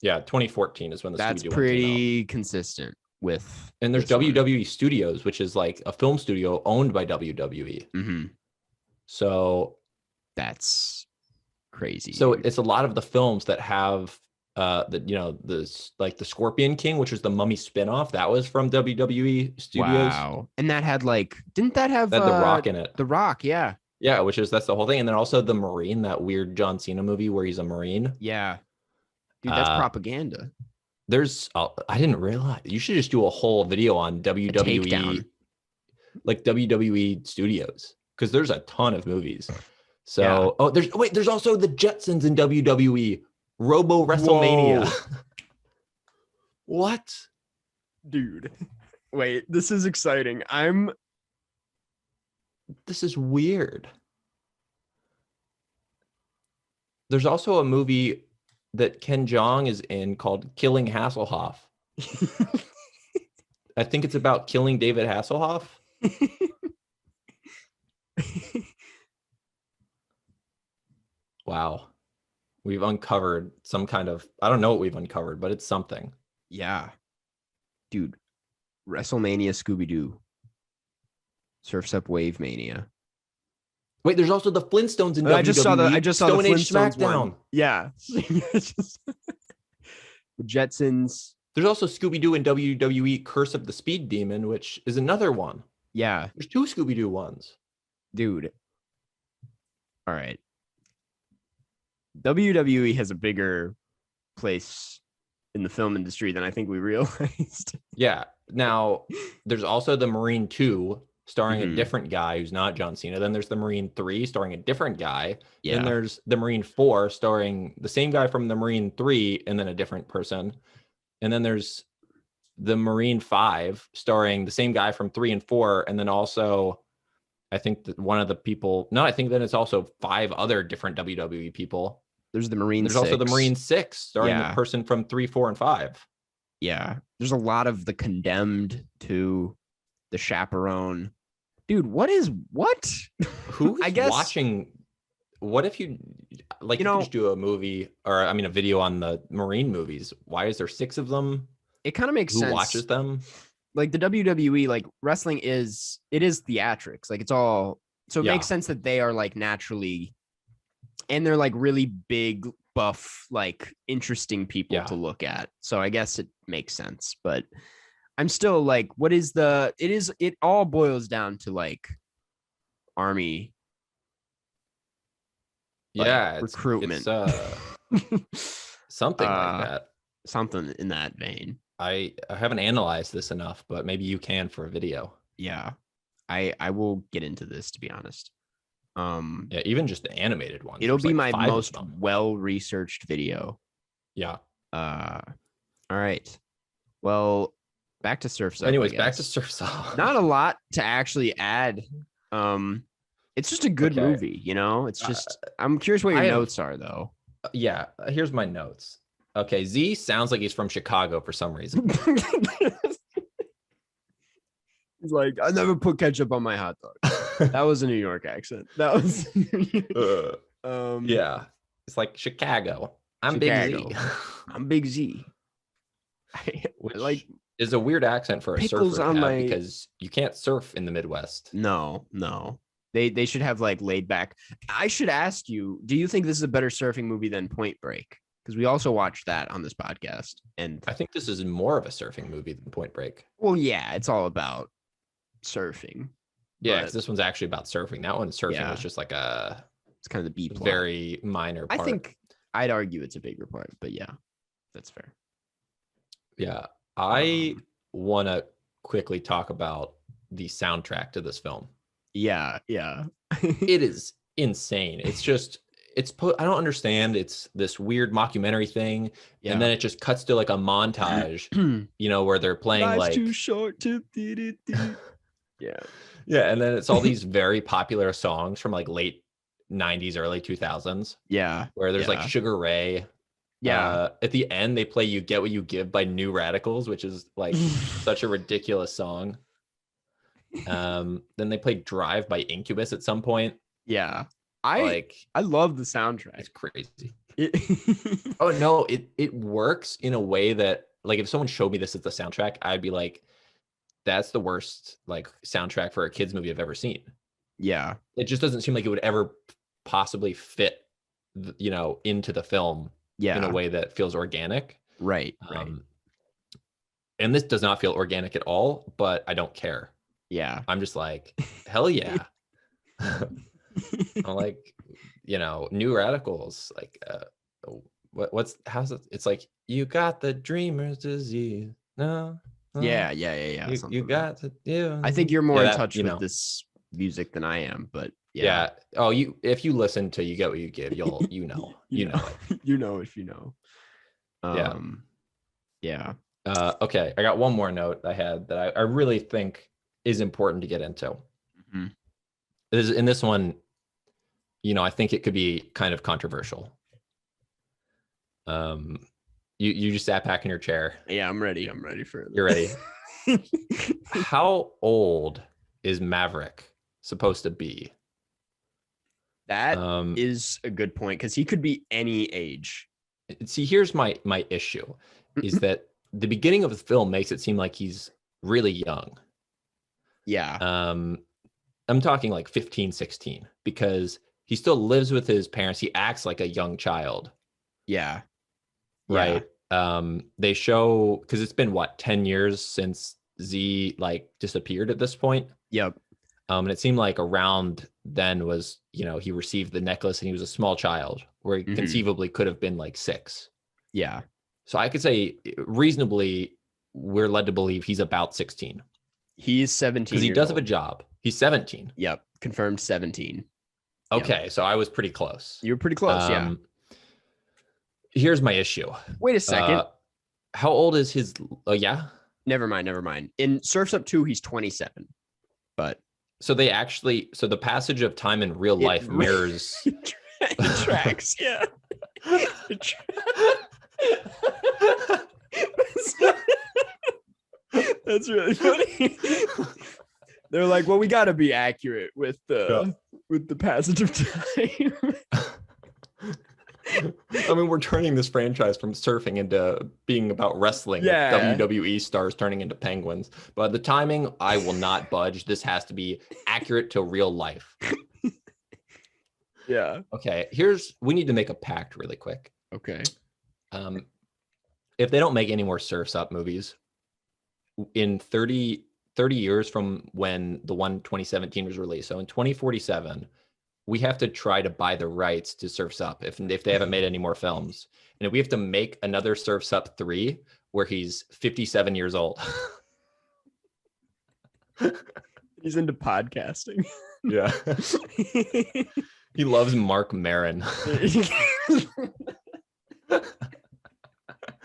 S2: Yeah, 2014 is when the Scooby-Doo one came out. That's
S1: pretty consistent with.
S2: And there's WWE Studios, which is like a film studio owned by WWE.
S1: Mm-hmm.
S2: So
S1: that's crazy.
S2: So it's a lot of the films that have the Scorpion King, which was the Mummy spinoff, that was from WWE Studios.
S1: Wow. And that had didn't that have
S2: The Rock in it?
S1: The Rock, yeah.
S2: Yeah, that's the whole thing. And then also the Marine, that weird John Cena movie where he's a Marine.
S1: Yeah. Dude, that's propaganda.
S2: I didn't realize. You should just do a whole video on WWE, like WWE Studios, because there's a ton of movies. So, there's also the Jetsons in WWE, Robo WrestleMania. What?
S1: Dude. Wait, this is exciting.
S2: This is weird. There's also a movie that Ken Jeong is in called Killing Hasselhoff. I think it's about killing David Hasselhoff. Wow. We've uncovered some kind of, I don't know what we've uncovered, but it's something.
S1: Yeah. Dude, WrestleMania Scooby-Doo. Surf's Up Wave Mania.
S2: Wait, there's also the Flintstones in WWE.
S1: I just saw the
S2: Stone Age
S1: Flintstones
S2: SmackDown.
S1: One. Yeah. The Jetsons.
S2: There's also Scooby-Doo in WWE Curse of the Speed Demon, which is another one.
S1: Yeah.
S2: There's 2 Scooby-Doo ones.
S1: Dude. All right. WWE has a bigger place in the film industry than I think we realized.
S2: Yeah. Now, there's also the Marine 2 starring a different guy who's not John Cena. Then there's the Marine 3 starring a different guy. Yeah. Then there's the Marine 4 starring the same guy from the Marine 3 and then a different person. And then there's the Marine 5 starring the same guy from 3 and 4. And then also, I think that one of the people, I think then it's also 5 other different WWE people.
S1: There's the Marine 6.
S2: There's also the Marine 6 starring the person from 3, 4, and 5.
S1: Yeah. There's a lot of the Condemned too. The Chaperone. Dude, what?
S2: Who's watching? What if you just do a movie or a video on the Marine movies? Why is there 6 of them?
S1: It kind of makes sense.
S2: Who watches them?
S1: Like the WWE, like wrestling is theatrics. Like it's all, so it makes sense that they are like naturally, and they're like really big, buff, like interesting people to look at. So I guess it makes sense, but I'm still like, it all boils down to like Army.
S2: Like,
S1: recruitment.
S2: It's something like that.
S1: Something in that vein.
S2: I haven't analyzed this enough, but maybe you can for a video.
S1: Yeah. I will get into this, to be honest.
S2: Yeah, even just the animated ones.
S1: It'll be
S2: like
S1: my most well-researched video.
S2: Yeah.
S1: All right. Well, back to Surf's Up.
S2: Anyways, back to Surf's Up.
S1: Not a lot to actually add. It's just a good movie, you know? It's just I'm curious what your notes are though.
S2: Yeah, here's my notes. Okay, Z sounds like he's from Chicago for some reason.
S1: He's like, I never put ketchup on my hot dog. That was a New York accent. That was
S2: yeah. It's like Chicago. I'm Big Z.
S1: I'm Big Z.
S2: Which like is a weird accent for a surfer to have because you can't surf in the Midwest.
S1: No. They should have like laid back. I should ask you, do you think this is a better surfing movie than Point Break? Because we also watched that on this podcast. And
S2: I think this is more of a surfing movie than Point Break.
S1: Well, yeah, it's all about surfing.
S2: Yeah, because this one's actually about surfing. That one, surfing was just like
S1: it's kind of the B plot.
S2: Very minor part.
S1: I think I'd argue it's a bigger part, but yeah, that's fair.
S2: Yeah, I want to quickly talk about the soundtrack to this film.
S1: Yeah.
S2: It is insane. It's just, I don't understand. It's this weird mockumentary thing. Yeah. And then it just cuts to like a montage, where they're playing
S1: Life's
S2: like
S1: too short to Yeah.
S2: Yeah. And then it's all these very popular songs from like late 90s, early 2000s.
S1: Yeah.
S2: Where there's like Sugar Ray.
S1: Yeah.
S2: At the end, they play You Get What You Give by New Radicals, which is like such a ridiculous song. Then they play Drive by Incubus at some point.
S1: Yeah. I love the soundtrack.
S2: It's crazy. Oh no, it works in a way that like if someone showed me this as the soundtrack, I'd be like, that's the worst like soundtrack for a kids movie I've ever seen.
S1: Yeah.
S2: It just doesn't seem like it would ever possibly fit into the film in a way that feels organic.
S1: Right.
S2: And this does not feel organic at all, but I don't care.
S1: Yeah.
S2: I'm just like, hell yeah. I'm like, New Radicals, like how's it? It's like, you got the dreamer's disease. No.
S1: Yeah.
S2: You got to do.
S1: I think you're more in touch with this music than I am, but
S2: yeah. Oh, if you listen to You Get What You Give, you'll you know it.
S1: You know if you know. Yeah.
S2: Okay, I got one more note I had that I really think is important to get into. Mm-hmm. In this one, I think it could be kind of controversial. You just sat back in your chair.
S1: Yeah, I'm ready. I'm ready for it.
S2: You're ready. How old is Maverick supposed to be?
S1: That is a good point because he could be any age.
S2: See, here's my issue is that the beginning of the film makes it seem like he's really young.
S1: Yeah.
S2: I'm talking like 15, 16 because he still lives with his parents. He acts like a young child.
S1: Yeah.
S2: Right. Yeah. They show, because it's been 10 years since Z like disappeared at this point.
S1: Yep.
S2: And it seemed like around then was, he received the necklace and he was a small child where he conceivably could have been like 6.
S1: Yeah.
S2: So I could say reasonably we're led to believe he's about 16.
S1: He's 17.
S2: Because he does have a job. He's 17.
S1: Yep. Confirmed 17.
S2: Okay. Yep. So I was pretty close.
S1: You're pretty close. Yeah.
S2: Here's my issue.
S1: Wait a second.
S2: How old is his? Oh, yeah.
S1: Never mind. In Surf's Up 2, he's 27. But
S2: so the passage of time in real life mirrors.
S1: It tracks. Yeah. That's really funny. They're like, well, we got to be accurate with the passage of time.
S2: I mean, we're turning this franchise from surfing into being about wrestling.
S1: Yeah.
S2: With WWE stars turning into penguins. But the timing, I will not budge. This has to be accurate to real life.
S1: Yeah.
S2: Okay. We need to make a pact really quick.
S1: Okay.
S2: If they don't make any more Surf's Up movies, in 30 years from when the one 2017 was released, so in 2047, we have to try to buy the rights to Surf's Up if they haven't made any more films. And if we have to make another Surf's Up 3 where he's 57 years old.
S1: He's into podcasting.
S2: Yeah. He loves Mark Maron.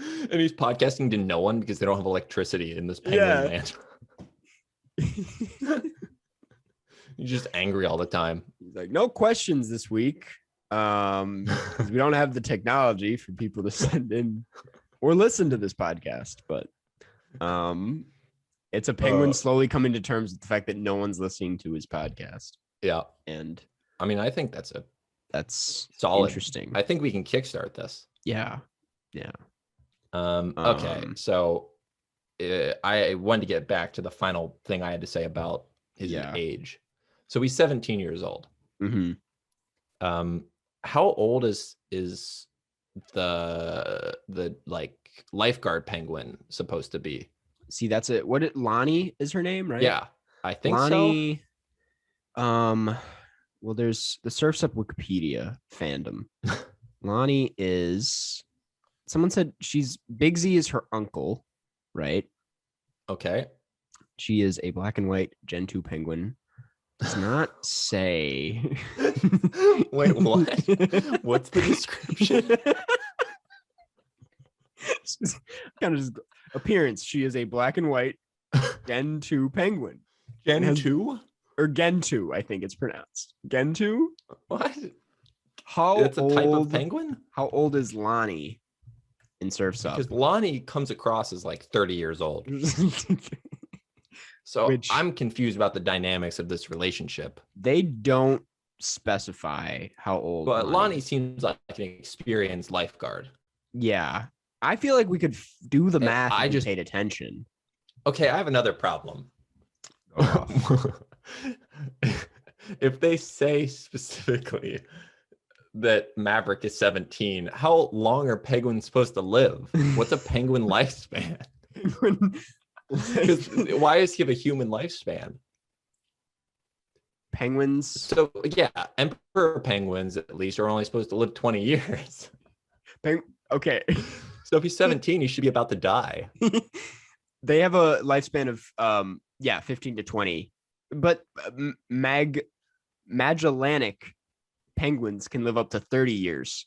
S2: And he's podcasting to no one because they don't have electricity in this penguin land. He's just angry all the time.
S1: He's like, no questions this week. Because we don't have the technology for people to send in or listen to this podcast. But it's a penguin slowly coming to terms with the fact that no one's listening to his podcast.
S2: Yeah.
S1: And
S2: I mean, I think that's
S1: solid. Interesting.
S2: I think we can kickstart this.
S1: Yeah.
S2: Okay. So I wanted to get back to the final thing I had to say about his age. So he's 17 years old.
S1: Mm-hmm.
S2: How old is the like lifeguard penguin supposed to be?
S1: See, that's it. Lonnie is her name, right?
S2: Yeah, I think
S1: Lonnie, so. Well, there's the Surf's Up Wikipedia fandom. Lonnie is. Someone said Big Z is her uncle, right?
S2: Okay.
S1: She is a black and white Gen 2 penguin. Does not say.
S2: Wait, what? What's the description?
S1: Kind of just appearance. She is a black and white Gen 2 penguin.
S2: Gen 2?
S1: Or Gen 2, I think it's pronounced. Gen 2?
S2: What?
S1: It's
S2: a type of penguin?
S1: How old is Lonnie in Surf's Up?
S2: Because Lonnie comes across as like 30 years old. So I'm confused about the dynamics of this relationship.
S1: They don't specify how old.
S2: But Lonnie seems like an experienced lifeguard.
S1: Yeah. I feel like we could do the math if we paid attention.
S2: Okay, I have another problem. If they say specifically that Maverick is 17, how long are penguins supposed to live? What's a penguin lifespan? Why does he have a human lifespan?
S1: Penguins.
S2: So yeah, emperor penguins at least are only supposed to live 20 years.
S1: Okay.
S2: So if he's 17, he should be about to die.
S1: They have a lifespan of 15 to 20. But Magellanic penguins can live up to 30 years.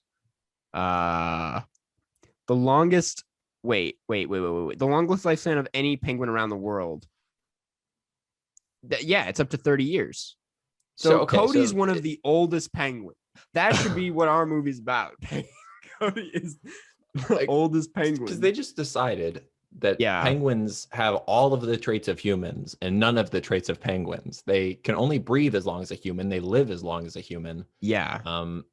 S1: The longest Wait. The longest lifespan of any penguin around the world. It's up to 30 years. So Cody's one of the oldest penguins. That should be what our movie's about. Cody is the oldest penguin.
S2: Because they just decided that penguins have all of the traits of humans and none of the traits of penguins. They can only breathe as long as a human. They live as long as a human.
S1: Yeah.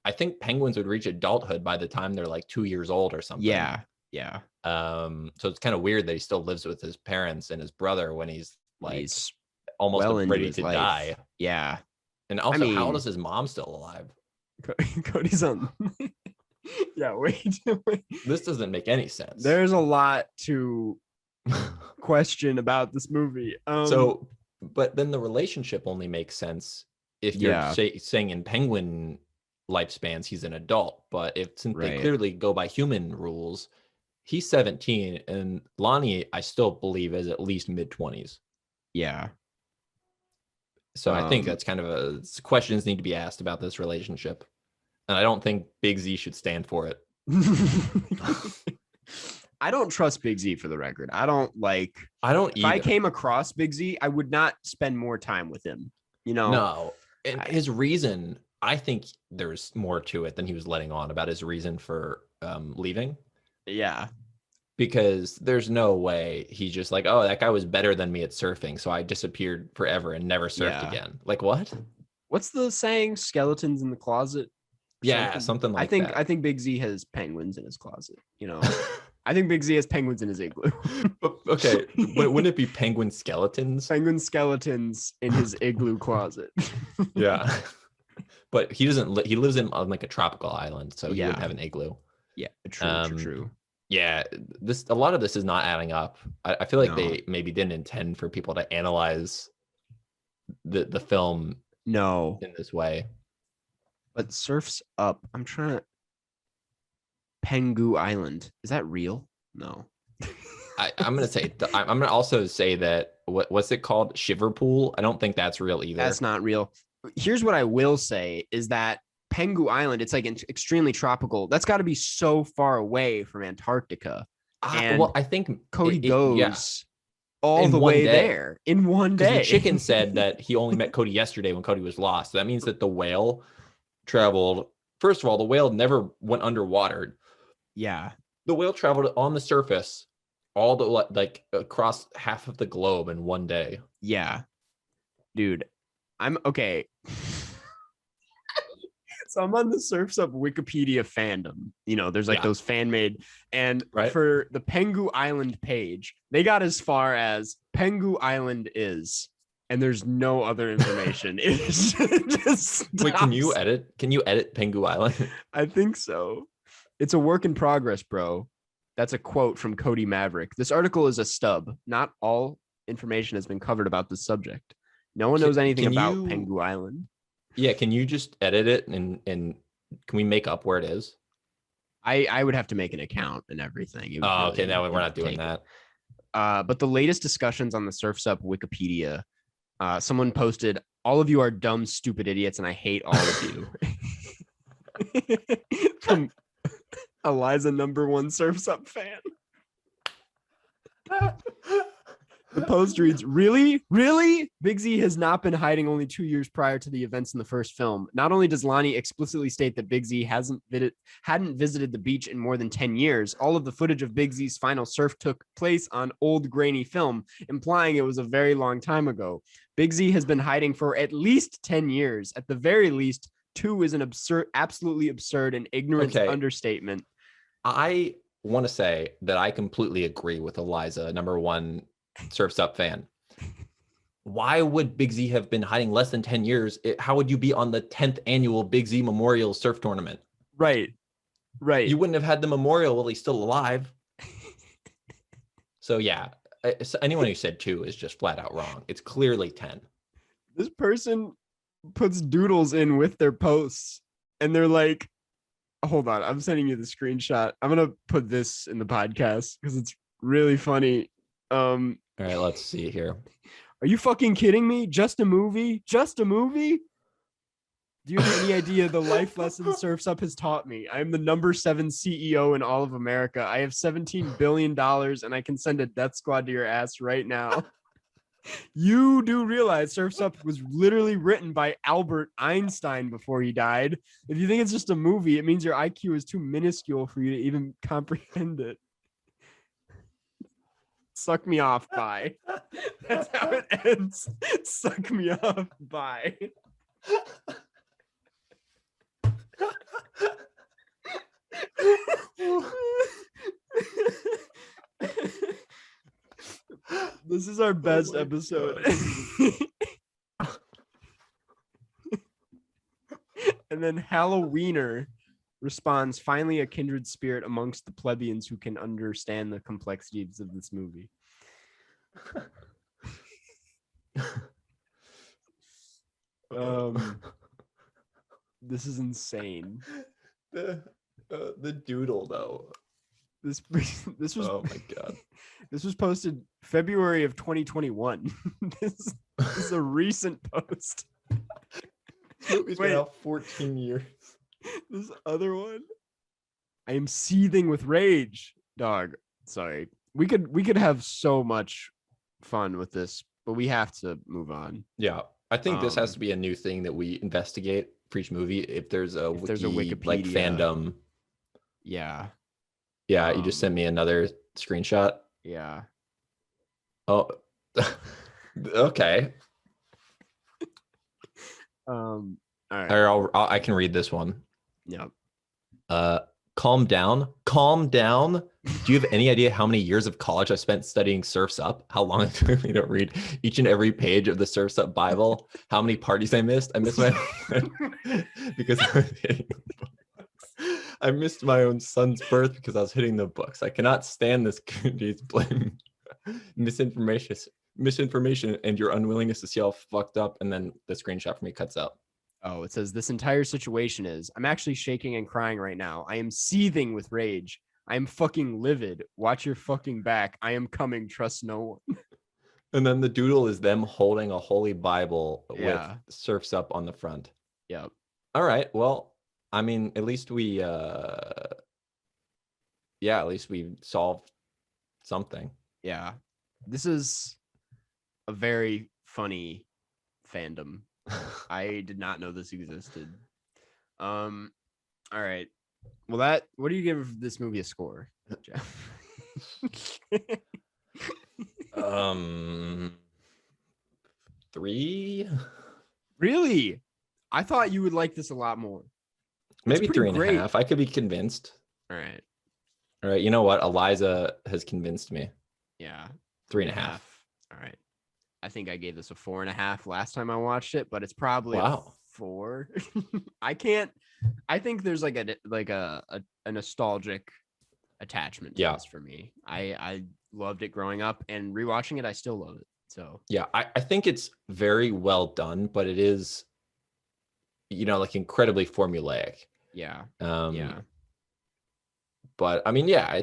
S2: I think penguins would reach adulthood by the time they're like 2 years old or something.
S1: Yeah.
S2: So it's kind of weird that he still lives with his parents and his brother when he's almost ready to die.
S1: Yeah.
S2: And also, how old is his mom still alive?
S1: Cody's on. Yeah, wait.
S2: This doesn't make any sense.
S1: There's a lot to question about this movie.
S2: But then the relationship only makes sense if you're saying in penguin lifespans he's an adult. But since they clearly go by human rules, he's 17, and Lonnie, I still believe, is at least mid-20s.
S1: Yeah.
S2: So I think that's kind of questions need to be asked about this relationship. And I don't think Big Z should stand for it.
S1: I don't trust Big Z, for the record. I don't
S2: either.
S1: If I came across Big Z, I would not spend more time with him.
S2: No. And his reason, I think there's more to it than he was letting on about his reason for leaving.
S1: Yeah.
S2: Because there's no way he's just like, oh, that guy was better than me at surfing, so I disappeared forever and never surfed again. Like, what?
S1: What's the saying? Skeletons in the closet?
S2: Yeah, something like that.
S1: I think Big Z has penguins in his closet. I think Big Z has penguins in his igloo.
S2: Okay, but wouldn't it be penguin skeletons?
S1: Penguin skeletons in his igloo closet.
S2: Yeah. But he doesn't. He lives on like a tropical island, so he wouldn't have an igloo.
S1: Yeah, true.
S2: Yeah, a lot of this is not adding up. I feel like they maybe didn't intend for people to analyze the film in this way.
S1: But Surf's Up, I'm trying to... Pengu Island, is that real? No.
S2: I'm gonna say. I'm gonna also say that what's it called? Shiverpool. I don't think that's real either.
S1: That's not real. here's what I will say is that Pengu Island, it's like extremely tropical. That's got to be so far away from Antarctica. And
S2: I think
S1: Cody goes all
S2: in
S1: the
S2: one
S1: way
S2: day.
S1: there in one day.
S2: Because the chicken said that he only met Cody yesterday when Cody was lost. So that means that the whale traveled. First of all, the whale never went underwater.
S1: Yeah.
S2: The whale traveled on the surface all the like across half of the globe in one day.
S1: Yeah. Dude, I'm okay. So I'm on the Surf's Up Wikipedia fandom. You know, there's like those fan made. And for the Pengu Island page, they got as far as Pengu Island is. And there's no other information. It's just
S2: wait, can you edit Pengu Island?
S1: I think so. It's a work in progress, bro. That's a quote from Cody Maverick. This article is a stub. Not all information has been covered about this subject. No one knows anything about Pengu Island.
S2: Yeah, can you just edit it and can we make up where it is?
S1: I would have to make an account and everything.
S2: Okay, now we're not doing that.
S1: But the latest discussions on the Surf's Up Wikipedia, someone posted, "All of you are dumb, stupid idiots, and I hate all of you." From Eliza, #1 Surf's Up fan. The post reads, really? Big Z has not been hiding only 2 years prior to the events in the first film. Not only does Lonnie explicitly state that Big Z hadn't visited the beach in more than 10 years, all of the footage of Big Z's final surf took place on old grainy film, implying it was a very long time ago. Big Z has been hiding for at least 10 years. At the very least, 2 is an absolutely absurd and ignorant understatement.
S2: I want to say that I completely agree with Eliza, #1 Surf's Up fan. Why would Big Z have been hiding less than 10 years? How would you be on the 10th annual Big Z Memorial Surf Tournament?
S1: Right. You
S2: wouldn't have had the memorial while he's still alive. So yeah, anyone who said 2 is just flat out wrong. It's clearly 10.
S1: This person puts doodles in with their posts and they're like, hold on, I'm sending you the screenshot. I'm going to put this in the podcast because it's really funny.
S2: All right, let's see here.
S1: Are you fucking kidding me? Just a movie? Do you have any idea the life lesson Surf's Up has taught me? I am the #7 CEO in all of America. I have $17 billion and I can send a death squad to your ass right now. You do realize Surf's Up was literally written by Albert Einstein before he died. If you think it's just a movie, it means your IQ is too minuscule for you to even comprehend it. Suck me off, bye. That's how it ends. Suck me off, bye. This is our best episode. And then Halloweener responds, finally a kindred spirit amongst the plebeians who can understand the complexities of this movie. This is insane.
S2: The doodle though.
S1: This was,
S2: oh my god.
S1: This was posted February of 2021. This is a recent post.
S2: It's been out 14 years.
S1: This other one, I am seething with rage, dog. Sorry, we could have so much fun with this, but we have to move on.
S2: Yeah, I think this has to be a new thing that we investigate for each movie. If there's a Wikipedia like fandom.
S1: Yeah.
S2: You just sent me another screenshot.
S1: Yeah.
S2: Oh, okay.
S1: All right.
S2: I can read this one.
S1: Yeah.
S2: Calm down. Do you have any idea how many years of college I spent studying Surf's Up? How long it took me to read each and every page of the Surf's Up Bible? How many parties I missed? I missed my because I was hitting the books. I missed my own son's birth because I was hitting the books. I cannot stand this community's blame, misinformation, and your unwillingness to see how fucked up. And then the screenshot for me cuts out.
S1: Oh, it says this entire situation is, I'm actually shaking and crying right now. I am seething with rage. I am fucking livid. Watch your fucking back. I am coming. Trust no one.
S2: And then the doodle is them holding a holy Bible with
S1: Yeah.
S2: Surf's Up on the front.
S1: Yep.
S2: All right. Well, I mean, at least we at least we solved something.
S1: Yeah. This is a very funny fandom. I did not know this existed. All right. Well, what do you give this movie a score, Jeff?
S2: 3,
S1: Really? I thought you would like this a lot more.
S2: maybe
S1: pretty
S2: 3.5.
S1: great.
S2: I could be convinced.
S1: All right.
S2: All right. You know what? Eliza has convinced me.
S1: Yeah.
S2: 3.5.
S1: All right. I think I gave this a 4.5 last time I watched it, but it's probably a 4. I think there's like a nostalgic attachment to this for me. I loved it growing up, and rewatching it, I still love it. So
S2: yeah, I think it's very well done, but it is, like incredibly formulaic.
S1: Yeah.
S2: Yeah. But I mean, yeah,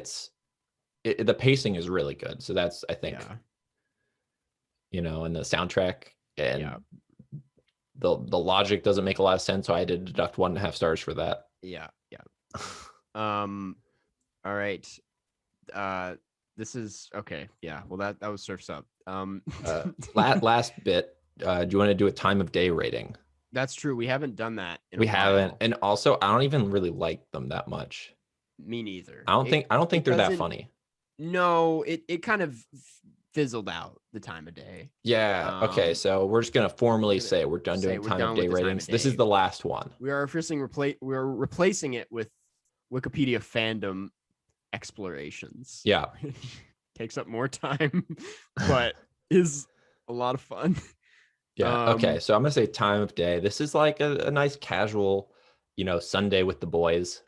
S2: the pacing is really good. So that's, I think, and the soundtrack and the logic doesn't make a lot of sense. So I did deduct 1.5 stars for that.
S1: Yeah. All right. This is okay. Yeah. Well, that was Surf's Up.
S2: Last bit. Do you want to do a time of day rating?
S1: That's true. We haven't done that.
S2: We haven't, and also I don't even really like them that much.
S1: Me neither.
S2: I don't think they're that funny.
S1: No, it kind of fizzled out the time of day.
S2: Yeah. Okay. So we're just gonna formally say we're done doing time of day ratings. This is the last one.
S1: We are replacing it with Wikipedia fandom explorations.
S2: Yeah.
S1: Takes up more time, but is a lot of fun.
S2: Yeah. Okay. So I'm gonna say time of day. This is like a nice casual, Sunday with the boys.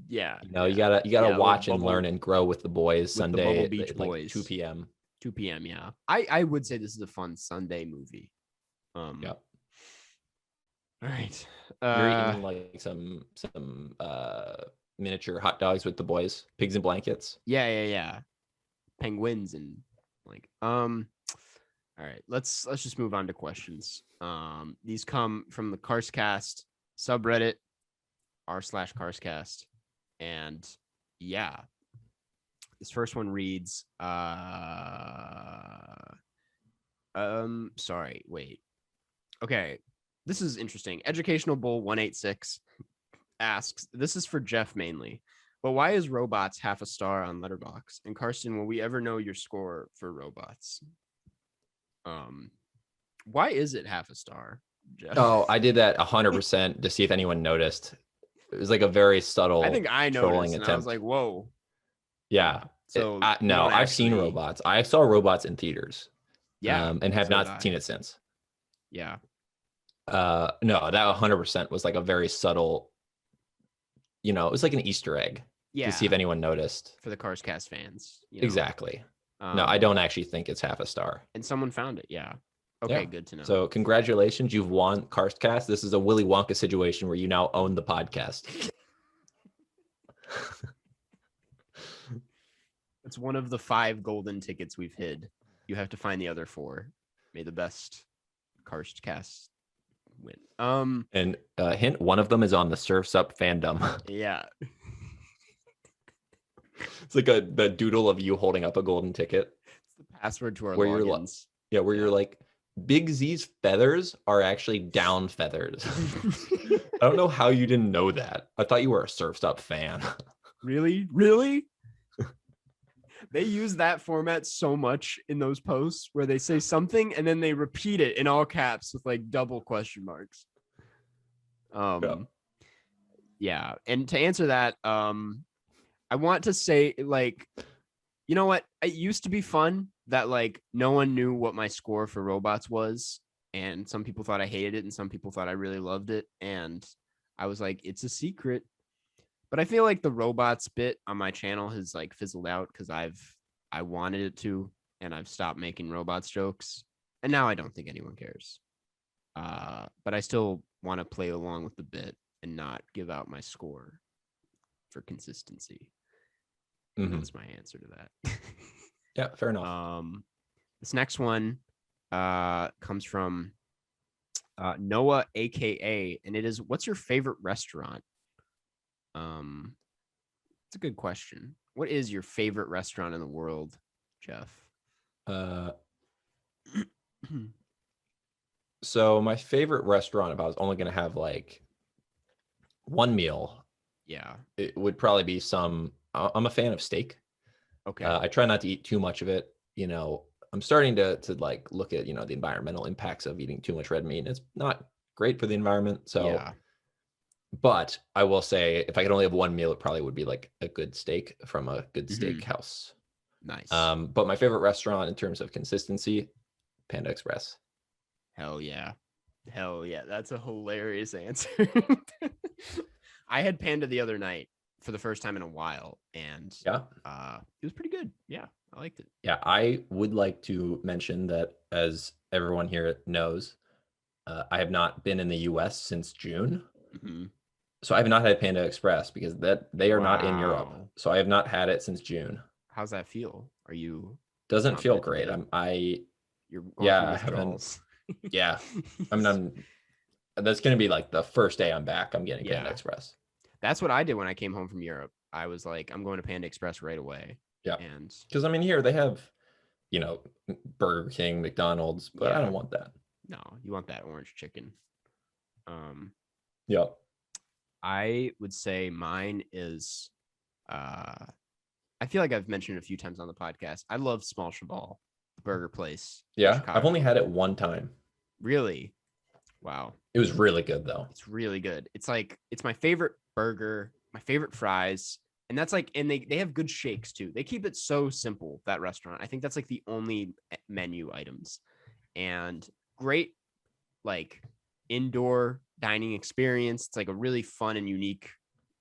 S1: Yeah.
S2: You gotta watch and learn and grow with the boys. Sunday,
S1: the Beach
S2: like
S1: Boys.
S2: 2 p.m.
S1: 2 p.m. Yeah. I would say this is a fun Sunday movie.
S2: Yep.
S1: All right.
S2: You're eating like some miniature hot dogs with the boys, pigs in blankets.
S1: Yeah. Penguins and like all right, let's just move on to questions. These come from the Karstcast subreddit r/Karstcast, and yeah, this first one reads sorry, wait. Okay, this is interesting. Educational Bull 186 asks, this is for Jeff mainly, but why is Robots half a star on Letterboxd? And Karsten, will we ever know your score for Robots? Why is it half a star, Jeff?
S2: Oh, I did that 100% to see if anyone noticed. It was like a very subtle.
S1: I think I noticed, and I was like, "Whoa."
S2: Yeah. So no, I've seen Robots. I saw Robots in theaters.
S1: Yeah,
S2: and have not seen it since.
S1: Yeah.
S2: No, that 100% was like a very subtle. It was like an Easter egg.
S1: Yeah.
S2: To see if anyone noticed.
S1: For the Karstcast fans.
S2: Exactly. No, I don't actually think it's half a star.
S1: And someone found it. Yeah. Okay, good to know.
S2: So congratulations, you've won Karstcast. This is a Willy Wonka situation where you now own the podcast.
S1: It's one of the 5 golden tickets we've hid. You have to find the other 4. May the best Karstcast win.
S2: And hint, one of them is on the Surf's Up fandom.
S1: Yeah.
S2: It's like the doodle of you holding up a golden ticket.
S1: It's the password to our logins.
S2: Where you're like, Big Z's feathers are actually down feathers. I don't know how you didn't know that. I thought you were a Surf's Up fan.
S1: Really? They use that format so much in those posts where they say something and then they repeat it in all caps with like double question marks. Yeah. And to answer that, I want to say, like, you know what? It used to be fun that like no one knew what my score for Robots was, and some people thought I hated it and some people thought I really loved it, and I was like, it's a secret. But I feel like the Robots bit on my channel has like fizzled out because I wanted it to, and I've stopped making Robots jokes, and now I don't think anyone cares. But I still want to play along with the bit and not give out my score for consistency. Mm-hmm. That's my answer to that.
S2: Yeah, fair enough.
S1: This next one comes from Noah, aka, and it is, what's your favorite restaurant? It's a good question. What is your favorite restaurant in the world, Jeff?
S2: Uh, so my favorite restaurant, if I was only going to have like one meal,
S1: Yeah.
S2: it would probably be I'm a fan of steak.
S1: Okay.
S2: I try not to eat too much of it. You know, I'm starting to like look at, the environmental impacts of eating too much red meat. It's not great for the environment. So,
S1: yeah.
S2: But I will say, if I could only have one meal, it probably would be like a good steak from a good
S1: Mhm.
S2: steakhouse.
S1: Nice.
S2: But my favorite restaurant in terms of consistency, Panda Express.
S1: Hell yeah. Hell yeah. That's a hilarious answer. I had Panda the other night for the first time in a while, and
S2: Yeah.
S1: it was pretty good. Yeah, I liked it.
S2: Yeah, I would like to mention that, as everyone here knows, I have not been in the US since June.
S1: Mhm.
S2: So I have not had Panda Express because they are not in Europe.
S1: Wow.
S2: So I have not had it since June.
S1: How's that feel? Are you
S2: Doesn't feel
S1: confident to
S2: great.
S1: get it? You're going
S2: Yeah,
S1: through
S2: I haven't.
S1: withdrawals.
S2: Yeah. That's going to be like the first day I'm back. I'm getting Panda
S1: Yeah.
S2: Express.
S1: That's what I did when I came home from Europe. I was like, I'm going to Panda Express right away.
S2: Yeah.
S1: And
S2: because I mean, here they have, Burger King, McDonald's, but I don't want that.
S1: No, you want that orange chicken.
S2: Yep.
S1: I would say mine is I feel like I've mentioned it a few times on the podcast. I love Small Chabal, the burger place.
S2: Yeah, I've only had it one time.
S1: Really? Wow.
S2: It was really good though.
S1: It's really good. It's like, it's my favorite burger, my favorite fries. And that's like, and they have good shakes too. They keep it so simple, that restaurant. I think that's like the only menu items. And great, like, indoor dining experience. It's like a really fun and unique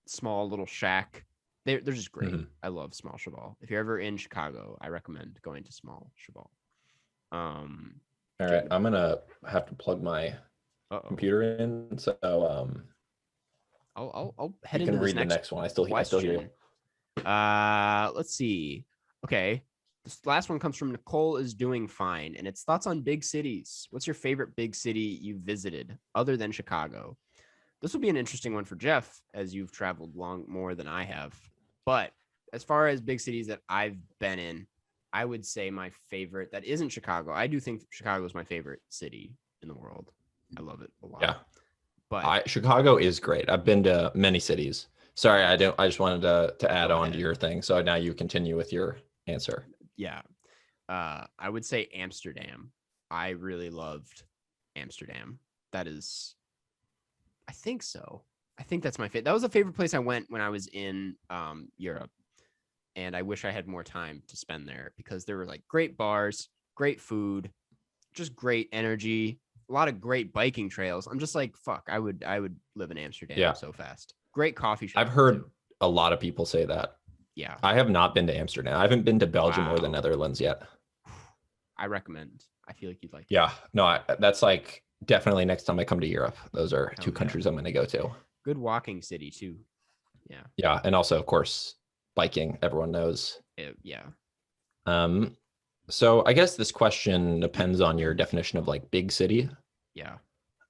S1: small little shack. They're just great.
S2: Mhm.
S1: I love Small Chabal. If you're ever in Chicago, I recommend going to Small Chabal.
S2: All right, I'm gonna have to plug my computer in. So
S1: I'll head
S2: you
S1: into
S2: can
S1: this
S2: read the next one. I still hear you.
S1: Let's see. Okay. This last one comes from Nicole is doing fine, and it's thoughts on big cities. What's your favorite big city you visited other than Chicago? This will be an interesting one for Jeff, as you've traveled more than I have. But as far as big cities that I've been in, I would say my favorite that isn't Chicago. I do think Chicago is my favorite city in the world. I love it a lot.
S2: Yeah.
S1: But
S2: Chicago is great. I've been to many cities. Sorry, I just wanted to add on to your thing. So now you continue with your answer.
S1: Yeah. I would say Amsterdam. I really loved Amsterdam. That is, I think so. I think that's my favorite. That was a favorite place I went when I was in Europe. And I wish I had more time to spend there, because there were like great bars, great food, just great energy, a lot of great biking trails. I'm just like, fuck, I would live in Amsterdam so fast. Great coffee shop.
S2: I've heard a lot of people say that.
S1: Yeah.
S2: I have not been to Amsterdam. I haven't been to Belgium or the Netherlands yet.
S1: I recommend. I feel like you'd like it.
S2: Yeah. No, that's like definitely next time I come to Europe. Those are two countries I'm going to go to.
S1: Good walking city too. Yeah.
S2: Yeah. And also, of course, biking, everyone knows.
S1: Yeah.
S2: So I guess this question depends on your definition of like big city.
S1: Yeah.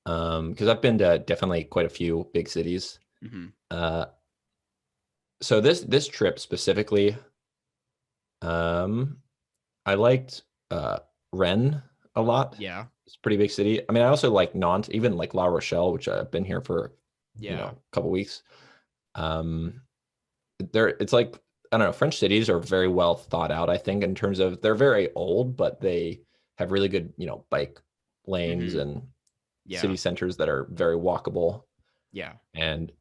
S2: Because I've been to definitely quite a few big cities.
S1: Mm-hmm.
S2: So this trip specifically, I liked Rennes a lot.
S1: Yeah.
S2: It's a pretty big city. I mean, I also like Nantes, even like La Rochelle, which I've been here for a couple weeks. It's like, I don't know, French cities are very well thought out, I think, in terms of they're very old, but they have really good, bike lanes and city centers that are very walkable.
S1: Yeah.
S2: And,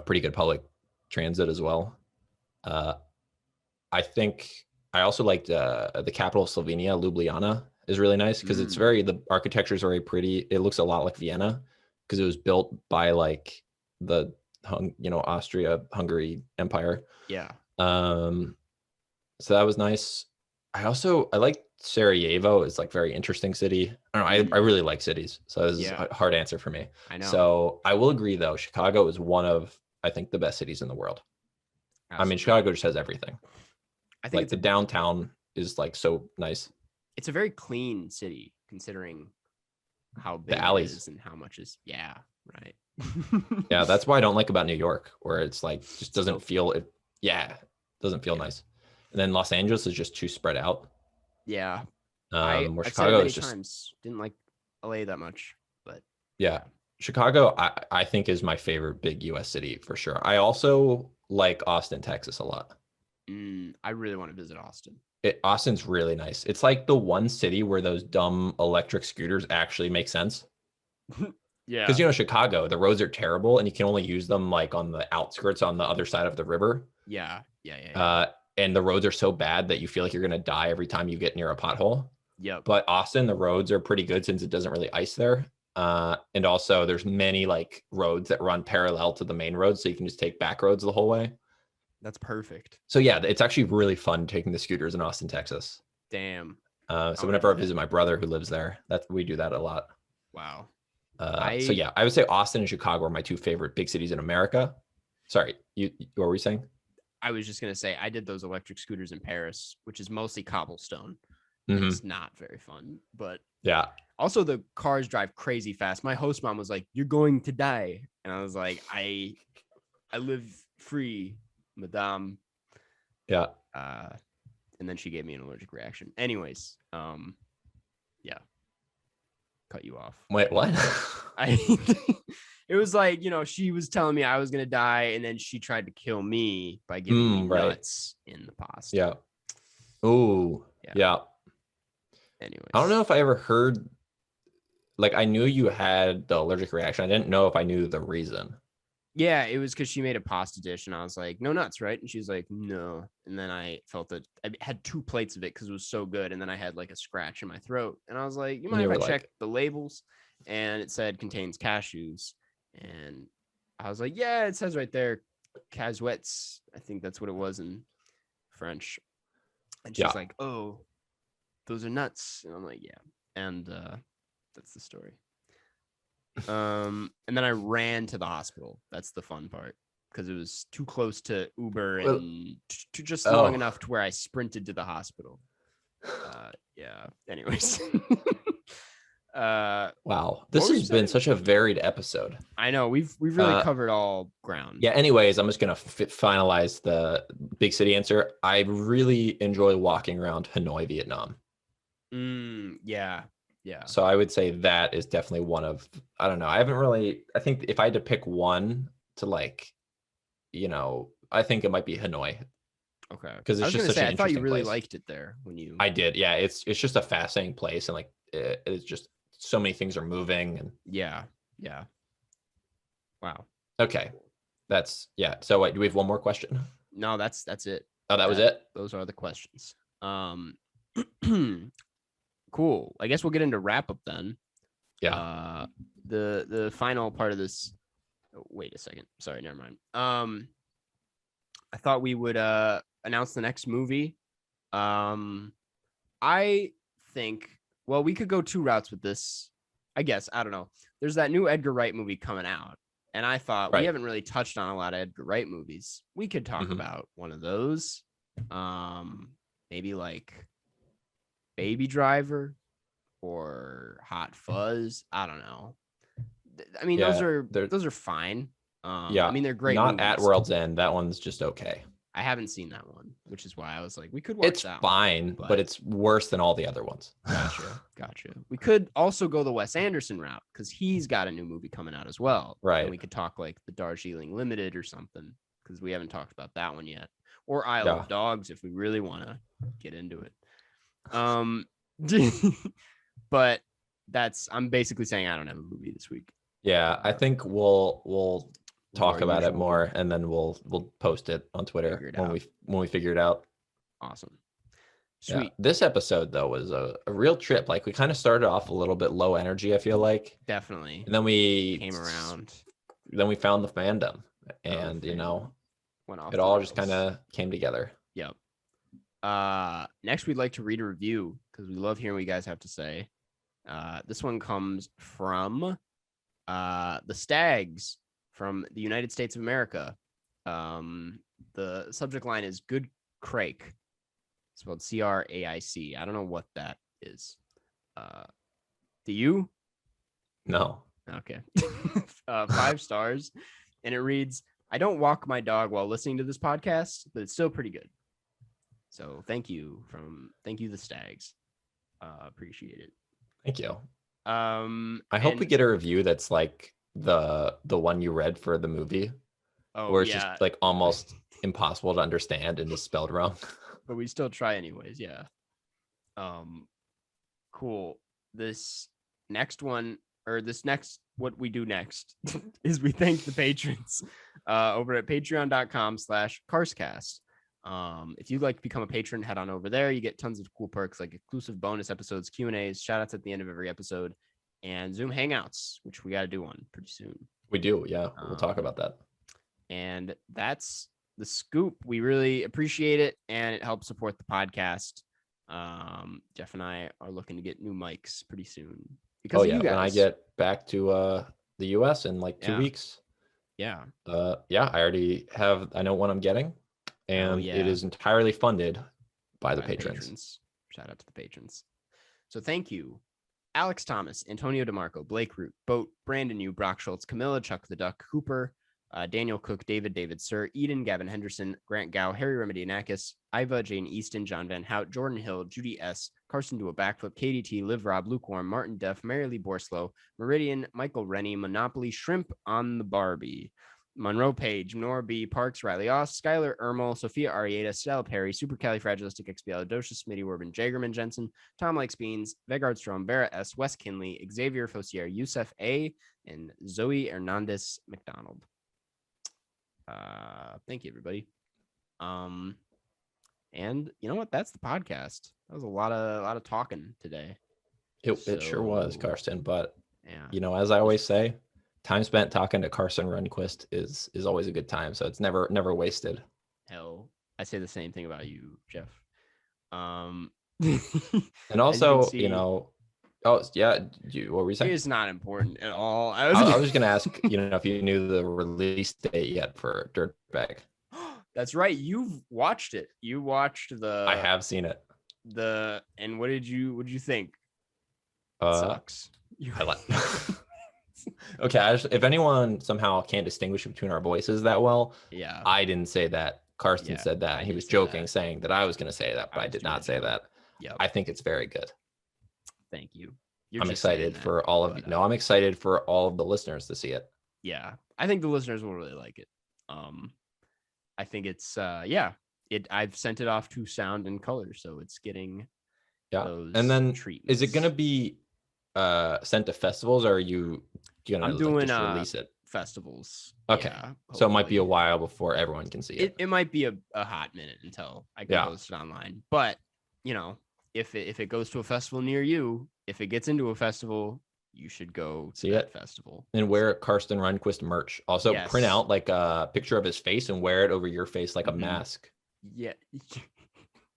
S2: pretty good public transit as well. I think I also liked the capital of Slovenia, Ljubljana, is really nice because the architecture is very pretty. It looks a lot like Vienna because it was built by like the Austria-Hungary Empire.
S1: Yeah.
S2: So that was nice. I like Sarajevo. It's like very interesting city. I don't know. I really like cities. So this is a hard answer for me.
S1: I know.
S2: So I will agree though. Chicago is one of, I think, the best cities in the world. Absolutely. I mean, Chicago just has everything. I think like the downtown is like so nice.
S1: it's a very clean city considering how big
S2: The
S1: it
S2: alleys.
S1: is and how much is right.
S2: Yeah, that's what I don't like about New York, where it's like just doesn't feel it. Yeah, doesn't feel nice. And then Los Angeles is just too spread out.
S1: Yeah.
S2: Where
S1: I've said it
S2: Chicago
S1: many
S2: is just
S1: times. Didn't like LA that much, but
S2: yeah. Chicago, I think is my favorite big US city for sure. I also like Austin, Texas a lot.
S1: I really want to visit Austin.
S2: Austin's really nice. It's like the one city where those dumb electric scooters actually make sense.
S1: Yeah.
S2: Because Chicago, the roads are terrible and you can only use them like on the outskirts on the other side of the river.
S1: Yeah.
S2: And the roads are so bad that you feel like you're gonna die every time you get near a pothole.
S1: Yep.
S2: But Austin, the roads are pretty good since it doesn't really ice there. And also there's many like roads that run parallel to the main road, so you can just take back roads the whole way.
S1: That's perfect.
S2: So yeah, it's actually really fun taking the scooters in Austin, Texas.
S1: Damn.
S2: So whenever I visit my brother who lives there, we do that a lot.
S1: Wow.
S2: So yeah, I would say Austin and Chicago are my two favorite big cities in America. Sorry, what were you saying?
S1: I was just gonna say I did those electric scooters in Paris, which is mostly cobblestone.
S2: Mm-hmm.
S1: It's not very fun, but
S2: yeah.
S1: Also, the cars drive crazy fast. My host mom was like, "You're going to die," and I was like, "I live free, madame."
S2: Yeah.
S1: And then she gave me an allergic reaction. Anyways, yeah, cut you off.
S2: Wait, what?
S1: It was like, she was telling me I was gonna die, and then she tried to kill me by giving me nuts in the pasta.
S2: Yeah. Oh. Yeah.
S1: Anyways,
S2: I don't know if I ever heard. Like, I knew you had the allergic reaction. I didn't know if I knew the reason.
S1: Yeah, it was because she made a pasta dish, and I was like, "No nuts, right?" And she's like, "No." And then I felt that I had 2 plates of it because it was so good, and then I had like a scratch in my throat, and I was like, "You mind if I check the labels?" And it said contains cashews, and I was like, "Yeah, it says right there, cacahuètes." I think that's what it was in French. And she's like, "Oh, those are nuts," and I'm like, "Yeah," and that's the story. And then I ran to the hospital. That's the fun part because it was too close to Uber and just long enough to where I sprinted to the hospital. Yeah. Anyways.
S2: Wow. This has been such a varied episode.
S1: I know we've really covered all ground.
S2: Yeah. Anyways, I'm just going to finalize the big city answer. I really enjoy walking around Hanoi, Vietnam.
S1: Yeah. Yeah.
S2: So I would say that is definitely one of, I don't know. I think if I had to pick one to I think it might be Hanoi.
S1: Okay.
S2: Because it's just such an interesting place.
S1: I thought you really liked it there when you.
S2: I did. Yeah. It's just a fascinating place. And like, it's just so many things are moving. And
S1: yeah. Yeah. Wow.
S2: Okay. So wait, do we have one more question?
S1: No, that's it.
S2: Oh, that was it?
S1: Those are the questions. Cool. I guess we'll get into wrap up then.
S2: Yeah.
S1: The final part of this. Wait a second. Sorry, never mind. I thought we would announce the next movie. I think. Well, we could go 2 routes with this. I guess I don't know. There's that new Edgar Wright movie coming out, and I thought we haven't really touched on a lot of Edgar Wright movies. We could talk about one of those. Maybe like Baby Driver or Hot Fuzz. I don't know. I mean, those are fine. I mean, they're great.
S2: Not
S1: movies.
S2: At World's End. That one's just okay.
S1: I haven't seen that one, which is why I was like, we could watch that.
S2: It's fine, but it's worse than all the other ones.
S1: Gotcha. We could also go the Wes Anderson route because he's got a new movie coming out as well.
S2: Right.
S1: And we could talk like the Darjeeling Limited or something because we haven't talked about that one yet. Or Isle of Dogs if we really want to get into it. But I'm basically saying I don't have a movie this week.
S2: Yeah, I think we'll talk about it more and then we'll post it on Twitter when we figure it out.
S1: Awesome. Sweet.
S2: Yeah. This episode though was a real trip. Like we kind of started off a little bit low energy, I feel like.
S1: Definitely.
S2: And then we
S1: came around.
S2: Then we found the fandom and went off it all just kind of came together.
S1: Yep. Next we'd like to read a review because we love hearing what you guys have to say. This one comes from the Stags from the United States of America. The subject line is Good Craic, spelled Craic. I don't know what that is. Do you?
S2: No.
S1: Okay. 5 stars. And it reads, I don't walk my dog while listening to this podcast, but it's still pretty good. So thank you, the Stags. Appreciate it.
S2: Thank you.
S1: I
S2: hope we get a review that's like the one you read for the movie. Where it's just like almost impossible to understand and is spelled wrong.
S1: But we still try anyways. Yeah. Cool. This next one, or this next, what we do next is we thank the patrons over at patreon.com/Karstcast. If you'd like to become a patron, head on over there. You get tons of cool perks like exclusive bonus episodes, Q&As, shout outs at the end of every episode, and Zoom Hangouts, which we got to do one pretty soon.
S2: We do. Yeah. We'll talk about that.
S1: And that's the scoop. We really appreciate it, and it helps support the podcast. Jeff and I are looking to get new mics pretty soon because of you guys.
S2: When I get back to the US in like 2 weeks.
S1: Yeah.
S2: I already have. I know what I'm getting, and it is entirely funded by the patrons.
S1: Shout out to the patrons. So thank you, Alex Thomas, Antonio DeMarco, Blake Root, Boat, Brandon Yu, Brock Schultz, Camilla, Chuck the Duck, Cooper, Daniel Cook, David Sir, Eden, Gavin Henderson, Grant Gow, Harry Remedianakis, Iva, Jane Easton, John Van Hout, Jordan Hill, Judy S., Carson Do a Backflip, Katie T., Liv Rob, Lukewarm, Martin Duff, Mary Lee Borslow, Meridian, Michael Rennie, Monopoly, Shrimp on the Barbie, Monroe Page, Nora B., Parks, Riley Oss, Skylar Ermel, Sophia Arieta, Stella Perry, Supercalifragilisticexpialidocious, Smitty Werbin, Jagerman Jensen, Tom Likes Beans, Vegard Strom, Vera S., Wes Kinley, Xavier Fosier, Youssef A., and Zoe Hernandez McDonald. Thank you, everybody. And you know what? That's the podcast. That was a lot of talking today.
S2: It sure was, Karsten. But as I always say, time spent talking to Carson Rundquist is always a good time. So it's never wasted.
S1: Hell, I say the same thing about you, Jeff.
S2: And also, what were you saying?
S1: It's not important at all.
S2: I was just gonna ask, if you knew the release date yet for Dirtbag.
S1: That's right. You've watched it. You watched
S2: I have seen it.
S1: And what did you think?
S2: Sucks. Okay. If anyone somehow can't distinguish between our voices that well, I didn't say that. Karsten said that. He was joking, saying that I was going to say that, but I did not say that.
S1: Yep.
S2: I think it's very good.
S1: Thank you.
S2: I'm excited for all of you. No, I'm excited for all of the listeners to see it.
S1: Yeah, I think the listeners will really like it. I think it's I've sent it off to Sound and Color, so it's getting those
S2: and then
S1: treatments.
S2: Is it going to be sent to festivals, or are you gonna just release it?
S1: Festivals.
S2: Okay, so it might be a while before everyone can see it.
S1: It might be a hot minute until I can post it online, but if it goes to a festival near you, if it gets into a festival, you should go to that festival
S2: and wear Karsten Rundquist merch. Also, print out like a picture of his face and wear it over your face like a mask.
S1: Yeah.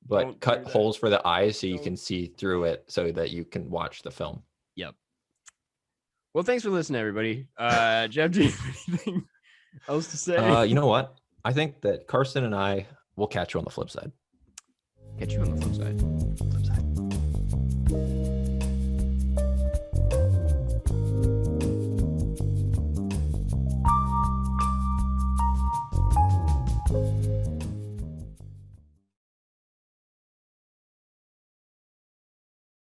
S2: But cut holes for the eyes so you can see through it so that you can watch the film.
S1: Yep. Well, thanks for listening, everybody. Jeff, do you have anything else to say?
S2: You know what? I think that Karsten and I will catch you on the flip side.
S1: Catch you on the flip side.